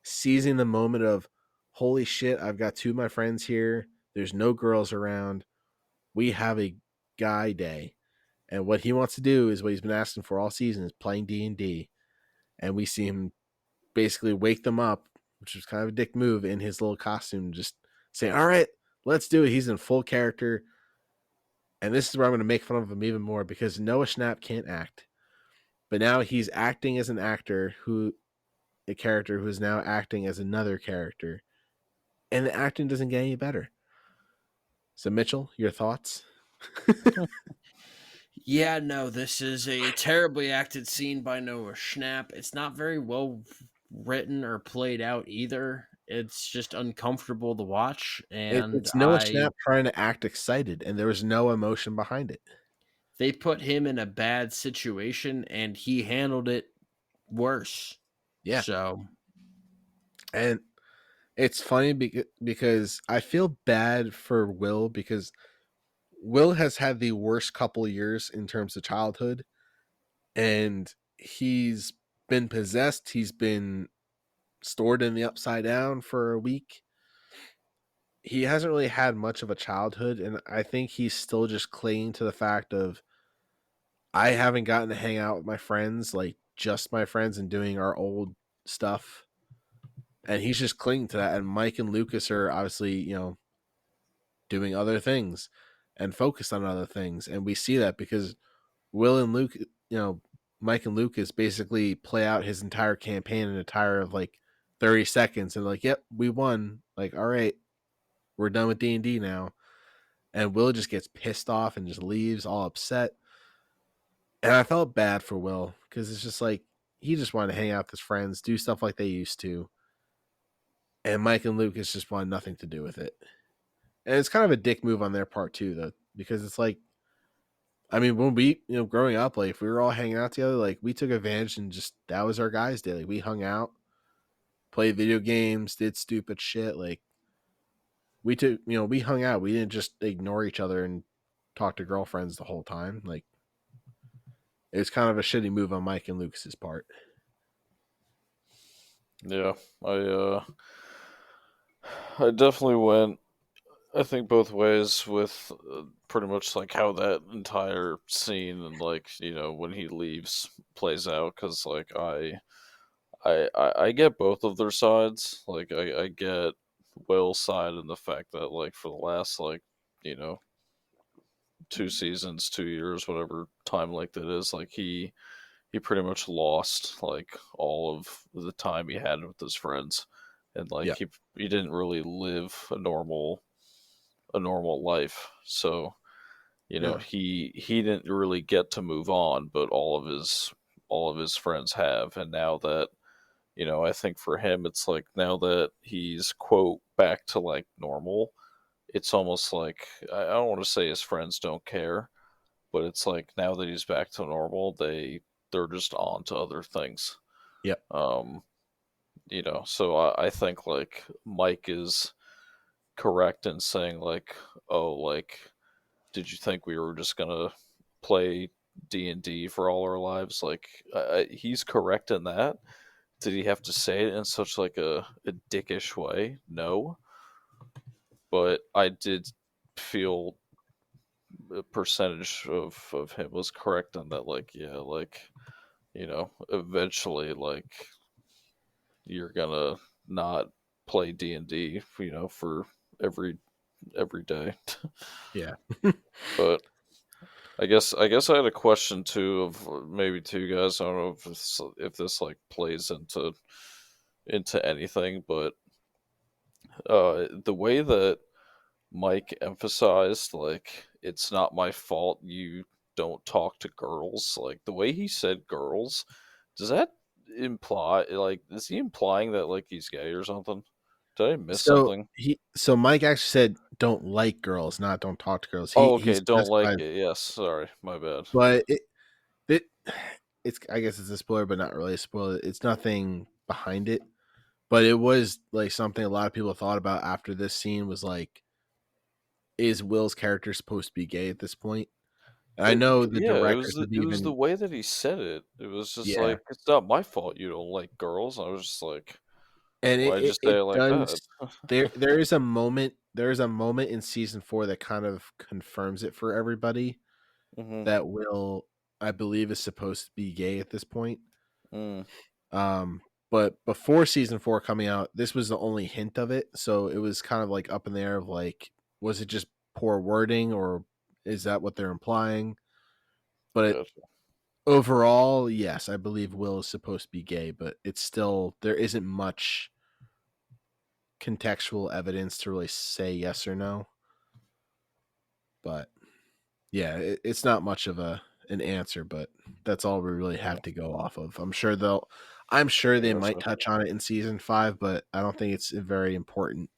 seizing the moment of, holy shit, I've got two of my friends here. There's no girls around. We have a guy day, and what he wants to do is what he's been asking for all season, is playing D&D. And we see him basically wake them up, which was kind of a dick move, in his little costume, just saying, all right, let's do it. He's in full character. And this is where I'm going to make fun of him even more, because Noah Schnapp can't act. But now he's acting as a character who is now acting as another character. And the acting doesn't get any better. So, Mitchell, your thoughts? Yeah, no, this is a terribly acted scene by Noah Schnapp. It's not very well written or played out either. It's just uncomfortable to watch, and It's Noah Schnapp trying to act excited, and there was no emotion behind it. they put him in a bad situation, and he handled it worse. Yeah. So, And it's funny because I feel bad for Will, because Will has had the worst couple years in terms of childhood, and he's been possessed. He's been stored in the upside down for a week. He hasn't really had much of a childhood, and I think he's still just clinging to the fact of I haven't gotten to hang out with my friends, like just my friends, and doing our old stuff. And he's just clinging to that. And Mike and Lucas are obviously, doing other things and focused on other things. And we see that because Will and Luke, Mike and Lucas basically play out his entire campaign in a tire of like 30 seconds and like, yep, we won. Like, all right, we're done with D&D now. And Will just gets pissed off and just leaves all upset. And I felt bad for Will because it's just like he just wanted to hang out with his friends, do stuff like they used to. And Mike and Lucas just wanted nothing to do with it. And it's kind of a dick move on their part too, though, because it's like, I mean, when we, growing up, like if we were all hanging out together, like we took advantage and just that was our guys' day. Like we hung out, played video games, did stupid shit. Like we took, we hung out. We didn't just ignore each other and talk to girlfriends the whole time. Like it was kind of a shitty move on Mike and Lucas's part. Yeah, I definitely went, I think, both ways with pretty much like how that entire scene and like when he leaves plays out, because like I get both of their sides. Like I get Will's side and the fact that like for the last like you know 2 seasons, 2 years, whatever time like that is, like he pretty much lost like all of the time he had with his friends, and like Yeah. he didn't really live a normal life. So Yeah. he didn't really get to move on, but all of his friends have, and now that I think for him it's like now that he's quote back to like normal, it's almost like I don't want to say his friends don't care, but it's like now that he's back to normal, they're just on to other things. Yep. Um, so I think like Mike is correct in saying like, oh, like, did you think we were just gonna play D&D for all our lives? Like, he's correct in that. Did he have to say it in such like a dickish way? No, but I did feel a percentage of him was correct on that. Like, yeah, like eventually, like you're gonna not play D&D, for every day. Yeah. But I guess I had a question too of maybe to you guys. I don't know if this like plays into anything, but the way that Mike emphasized like it's not my fault you don't talk to girls, like the way he said girls, does that imply like is he implying that like he's gay or something? Did I miss So something? Mike actually said don't like girls, not don't talk to girls. He Oh, he okay, don't like specified, it. Yes, sorry, my bad. but it it's I guess it's a spoiler, but not really a spoiler. It's nothing behind it, but it was like something a lot of people thought about after this scene was like, is Will's character supposed to be gay at this point? And I know the Yeah, it directors was the have it was the even, way that he said it. It was just yeah, like it's not my fault you don't like girls. I was just like, and why'd you it say it like that? does. There is a moment in season 4 that kind of confirms it for everybody Mm-hmm. that Will, I believe, is supposed to be gay at this point. Mm, Um, but before season 4 coming out, this was the only hint of it. So it was kind of like up in the air of like, was it just poor wording or is that what they're implying? But gotcha. overall, yes, I believe Will is supposed to be gay, but it's still, there isn't much contextual evidence to really say yes or no. But yeah, it's not much of an answer, but that's all we really Yeah, have to go off of. I'm sure they might gotcha. touch on it in season 5, but I don't think it's a very important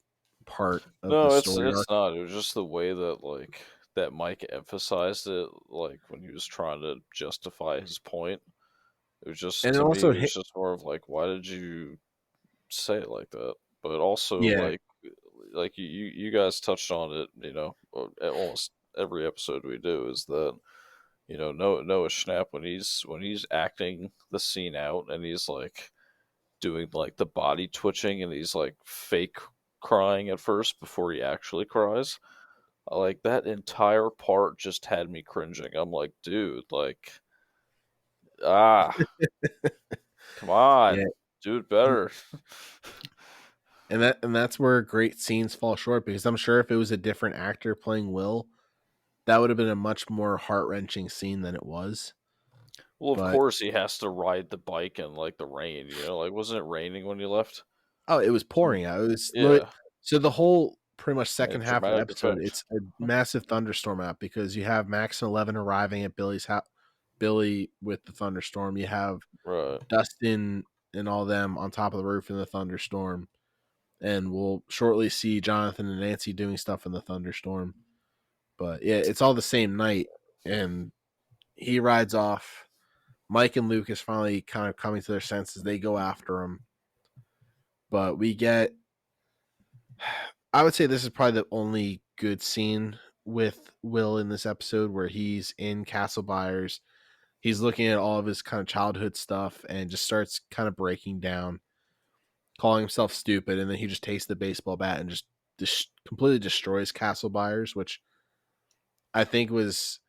part of the No, it's story it's arc. not. It was just the way that like that Mike emphasized it, like when he was trying to justify his point. It was just And it to me, also it was hit, just more of like, why did you say it like that? But also yeah, like you guys touched on it, almost every episode we do is that Noah Schnapp when he's acting the scene out and he's like doing like the body twitching and he's like fake crying at first before he actually cries. Like that entire part just had me cringing. I'm like, dude, like, ah, come Yeah, on, do it and better. that's where great scenes fall short, because I'm sure if it was a different actor playing Will, that would have been a much more heart-wrenching scene than it was. Well, of But course he has to ride the bike in like the rain. Like wasn't it raining when you left? oh, it was Some- pouring out. It was Yeah, so the whole pretty much yeah, second half of the dramatic episode, effect. it's a massive thunderstorm out, because you have Max and 11 arriving at Billy's house, Billy with the thunderstorm. You have Right. Dustin and all them on top of the roof in the thunderstorm, and we'll shortly see Jonathan and Nancy doing stuff in the thunderstorm. But yeah, it's all the same night, and he rides off. Mike and Luke is finally kind of coming to their senses. They go after him, but we get. I would say this is probably the only good scene with Will in this episode, where he's in Castle Byers. He's looking at all of his kind of childhood stuff and just starts kind of breaking down, calling himself stupid, and then he just takes the baseball bat and just completely destroys Castle Byers, which I think was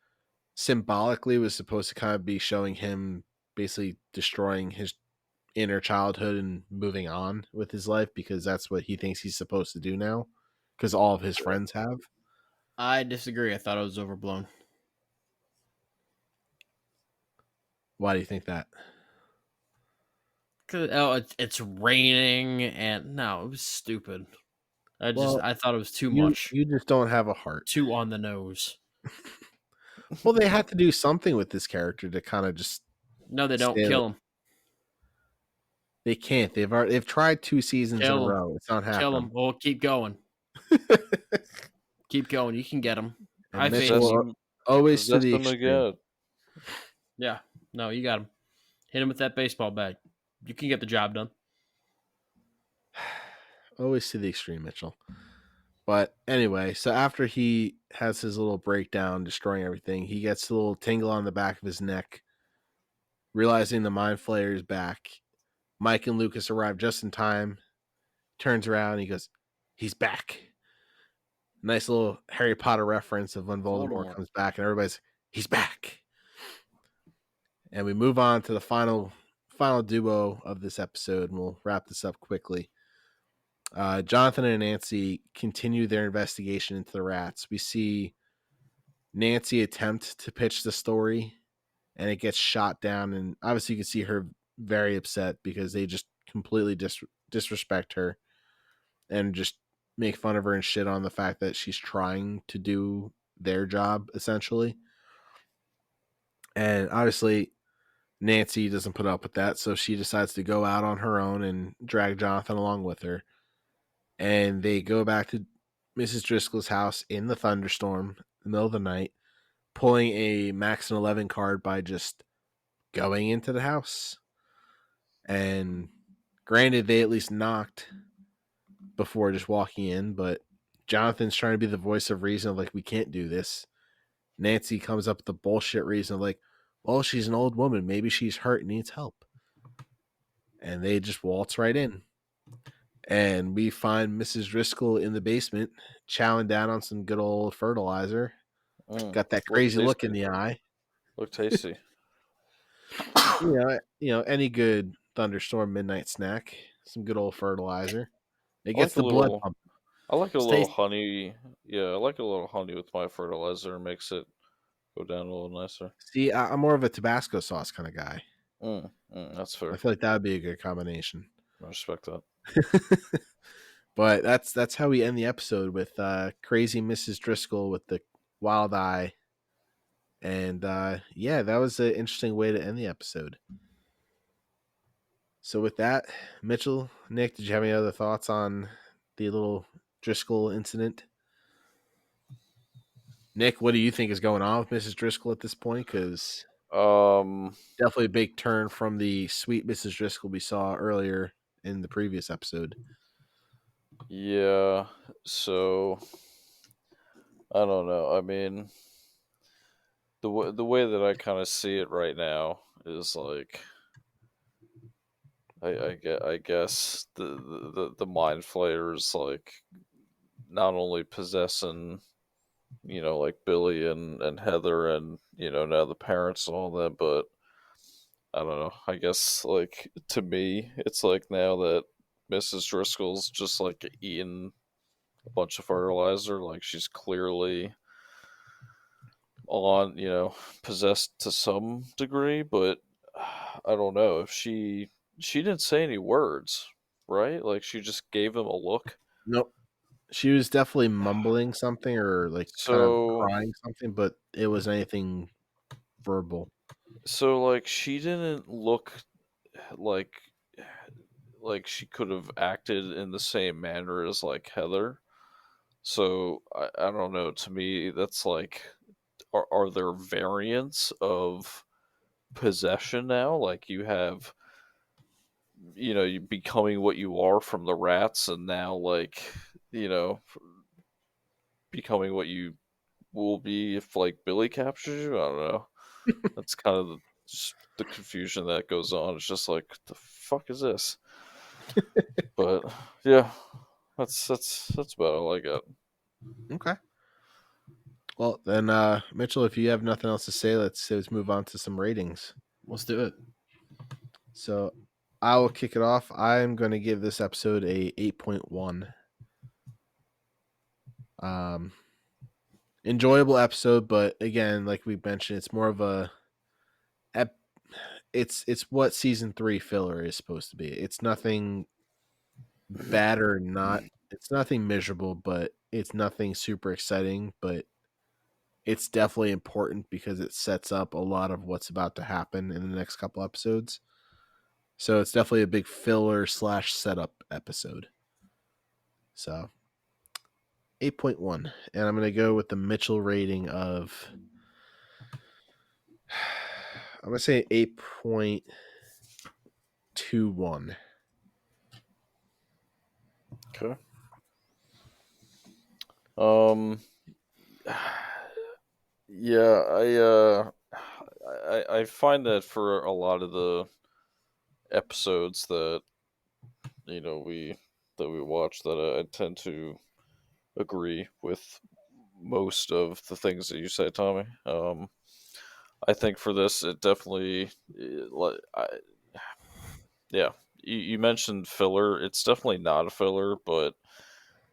symbolically was supposed to kind of be showing him basically destroying his inner childhood and moving on with his life, because that's what he thinks he's supposed to do now, because all of his friends have. I disagree. I thought it was overblown. Why do you think that? It's raining, and no, it was stupid. Well, I thought it was too you much, you just don't have a heart. too on the nose. Well, they had to do something with this character to kind of just No, they don't stand. kill him. They can't. They've tried 2 seasons in a Kill him. row. It's not Kill happening. him. Well, keep going. Keep going. You can get him. I And faith Mitchell Possess in you. him, always to possess the him extreme. again. Yeah. No, you got him. Hit him with that baseball bat. You can get the job done. Always to the extreme, Mitchell. But anyway, so after he has his little breakdown, destroying everything, he gets a little tingle on the back of his neck, realizing the mind flayer is back. Mike and Lucas arrive just in time. Turns around and he goes, "He's back." Nice little Harry Potter reference of when Voldemort Voldemort. comes back, and everybody's, "He's back." And we move on to the final duo of this episode, and we'll wrap this up quickly. Jonathan and Nancy continue their investigation into the rats. We see Nancy attempt to pitch the story, and it gets shot down. And obviously, you can see her very upset, because they just completely disrespect her and just make fun of her and shit on the fact that she's trying to do their job, essentially. And obviously, Nancy doesn't put up with that, so she decides to go out on her own and drag Jonathan along with her. And they go back to Mrs. Driscoll's house in the thunderstorm, in the middle of the night, pulling a Max and 11 card by just going into the house. And granted, they at least knocked before just walking in, but Jonathan's trying to be the voice of reason of like, we can't do this. Nancy comes up with the bullshit reason of like, well, she's an old woman. Maybe she's hurt and needs help. And they just waltz right in. And we find Mrs. Driscoll in the basement, chowing down on some good old fertilizer. Got that Look crazy look in tasty. the eye. Look tasty. Any good thunderstorm midnight snack, some good old fertilizer. It I like gets a the blood little. pumping. I like a It's little tasty. honey. Yeah, I like a little honey with my fertilizer. Makes it go down a little nicer. See, I'm more of a Tabasco sauce kind of guy. That's I fair. feel like that would be a good combination. I respect that. But that's how we end the episode, with crazy Mrs. Driscoll with the wild eye. And yeah, that was an interesting way to end the episode. So with that, Mitchell, Nick, did you have any other thoughts on the little Driscoll incident? Nick, what do you think is going on with Mrs. Driscoll at this point? Because Um, definitely a big turn from the sweet Mrs. Driscoll we saw earlier in the previous episode. yeah. So, I don't know. I mean, the way that I kind of see it right now is like I guess the mind flayer is like not only possessing, like Billy and Heather and now the parents and all that, but I don't know. I guess like to me, it's like now that Mrs. Driscoll's just like eating a bunch of fertilizer, like she's clearly on, possessed to some degree, but I don't know if she didn't say any words, right? Like she just gave him a look. Nope. She was definitely mumbling something or like kind of So crying something, but it was anything verbal. like she didn't look like she could have acted in the same manner as like Heather. So I don't know. To me, that's like, are there variants of possession now? Like you have, you becoming what you are from the rats, and now like, you know, becoming what you will be if like Billy captures you. I don't know. That's kind of just the confusion that goes on. It's just like, the fuck is this? But yeah, that's about all I got. Okay. Well, then, Mitchell, if you have nothing else to say, let's move on to some ratings. Let's do it. So, I will kick it off. I'm going to give this episode a 8.1. Enjoyable episode, but again, like we mentioned, it's more of a it's what season 3 filler is supposed to be. It's nothing bad or not. It's nothing miserable, but it's nothing super exciting, but it's definitely important because it sets up a lot of what's about to happen in the next couple episodes. So it's definitely a big filler / setup episode. So 8.1. And I'm going to go with the Mitchell rating of, I'm going to say 8.21. Okay. Um. Yeah, I find that for a lot of the episodes that we watch, that I tend to agree with most of the things that you say, Tommy. I think for this, it definitely, yeah. You mentioned filler. It's definitely not a filler, but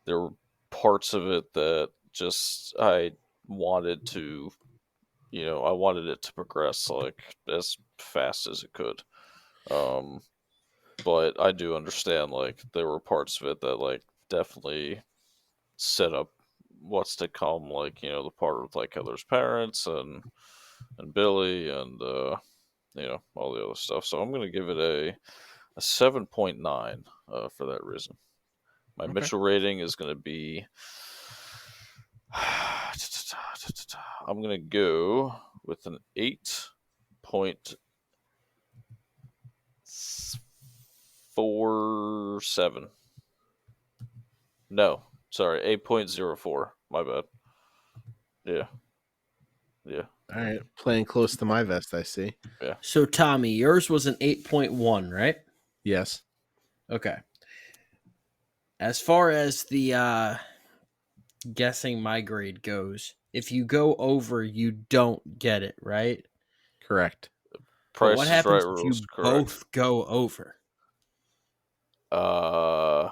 there were parts of it that just I wanted to, I wanted it to progress like as fast as it could. Um, but I do understand like there were parts of it that like definitely set up what's to come, like the part with like Heather's parents and Billy and all the other stuff. So I'm gonna give it a 7.9 for that reason. My Okay. Mitchell rating is gonna be. I'm gonna go with an 8.47. No, sorry, 8.04. My bad. Yeah. Yeah. All right. Playing close to my vest, I see. Yeah. So, Tommy, yours was an 8.1, right? Yes. Okay. As far as the guessing my grade goes, if you go over, you don't get it, right? Correct. But what Price is right happens if rules, you correct. both go over? Uh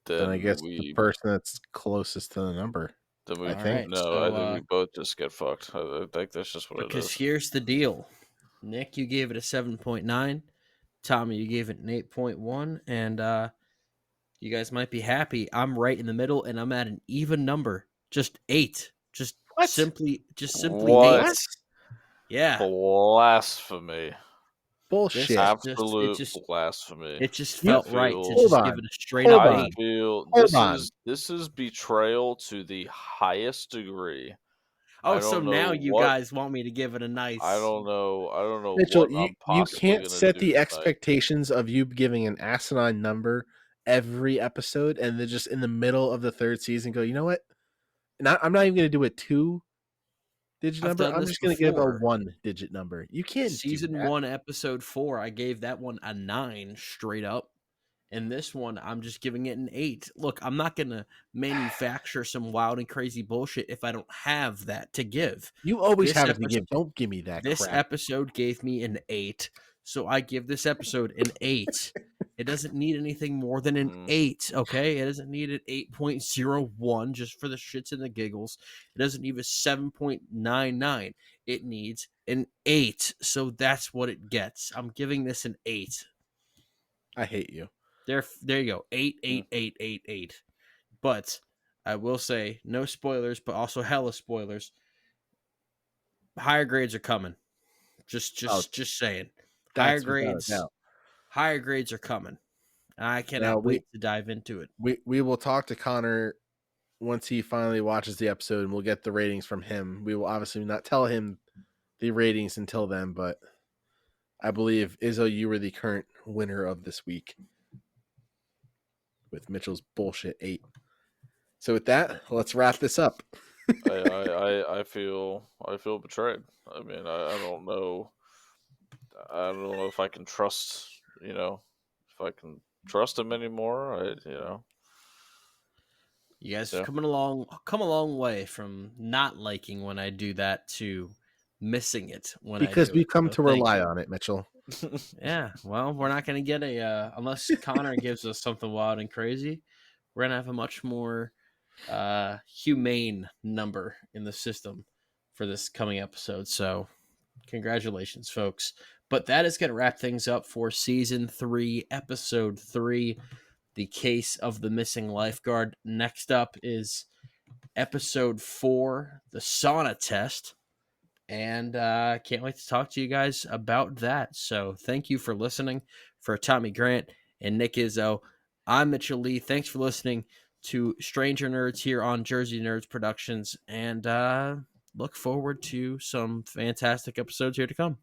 Then I then guess the we person that's closest to the number, I All think. right. no, I think we both just get fucked. I think that's just what it Because is. here's the deal. Nick, you gave it a 7.9. Tommy, you gave it an 8.1. And you guys might be happy. I'm right in the middle, and I'm at an even number. Just 8. Just What? simply What? 8. Yeah. Blasphemy. Bullshit. Absolute blasphemy. It just You I felt right to feel hold just give on. it a straight Hold up I on. 8. feel Hold on. this is betrayal to the highest degree. Oh, I so don't know now you what guys want me to give it a I nice. don't know I don't know Mitchell, what you, I'm you possibly can't gonna set do the tonight. expectations of you giving an asinine number every episode and then just in the middle of the third season go, you know what? I'm not even going to do a 2-digit I've number. done I'm this just going to give a before. 1-digit number. You can't do Season that. 1, episode 4, I gave that one a 9 straight up. And this one, I'm just giving it an 8. Look, I'm not going to manufacture some wild and crazy bullshit if I don't have that to give. You always This have it to episode, give. Don't give me that this crap. episode gave me an 8. So I give this episode an 8. It doesn't need anything more than an 8, okay? It doesn't need an 8.01 just for the shits and the giggles. It doesn't need a 7.99. It needs an 8. So that's what it gets. I'm giving this an 8. I hate you. There you go. 8, 8, 8, 8, 8. But I will say, no spoilers, but also hella spoilers. Higher grades are coming. Just saying. That's without a doubt. Higher grades are coming. And I cannot Now, wait to dive into it. We will talk to Connor once he finally watches the episode, and we'll get the ratings from him. We will obviously not tell him the ratings until then, but I believe, Izzo, you were the current winner of this week with Mitchell's bullshit 8. So with that, let's wrap this up. I feel betrayed. I mean, I don't know. I don't know if I can trust. If I can trust him anymore. You guys have come a long way from not liking when I do that to missing it when because I do we it. come So to rely on it, Mitchell. Yeah, well, we're not going to get unless Connor gives us something wild and crazy, we're going to have a much more humane number in the system for this coming episode. So congratulations, folks. But that is going to wrap things up for season 3, episode 3, The Case of the Missing Lifeguard. Next up is episode 4, The Sauna Test. And can't wait to talk to you guys about that. So thank you for listening. For Tommy Grant and Nick Izzo, I'm Mitchell Lee. Thanks for listening to Stranger Nerds here on Jersey Nerds Productions. And look forward to some fantastic episodes here to come.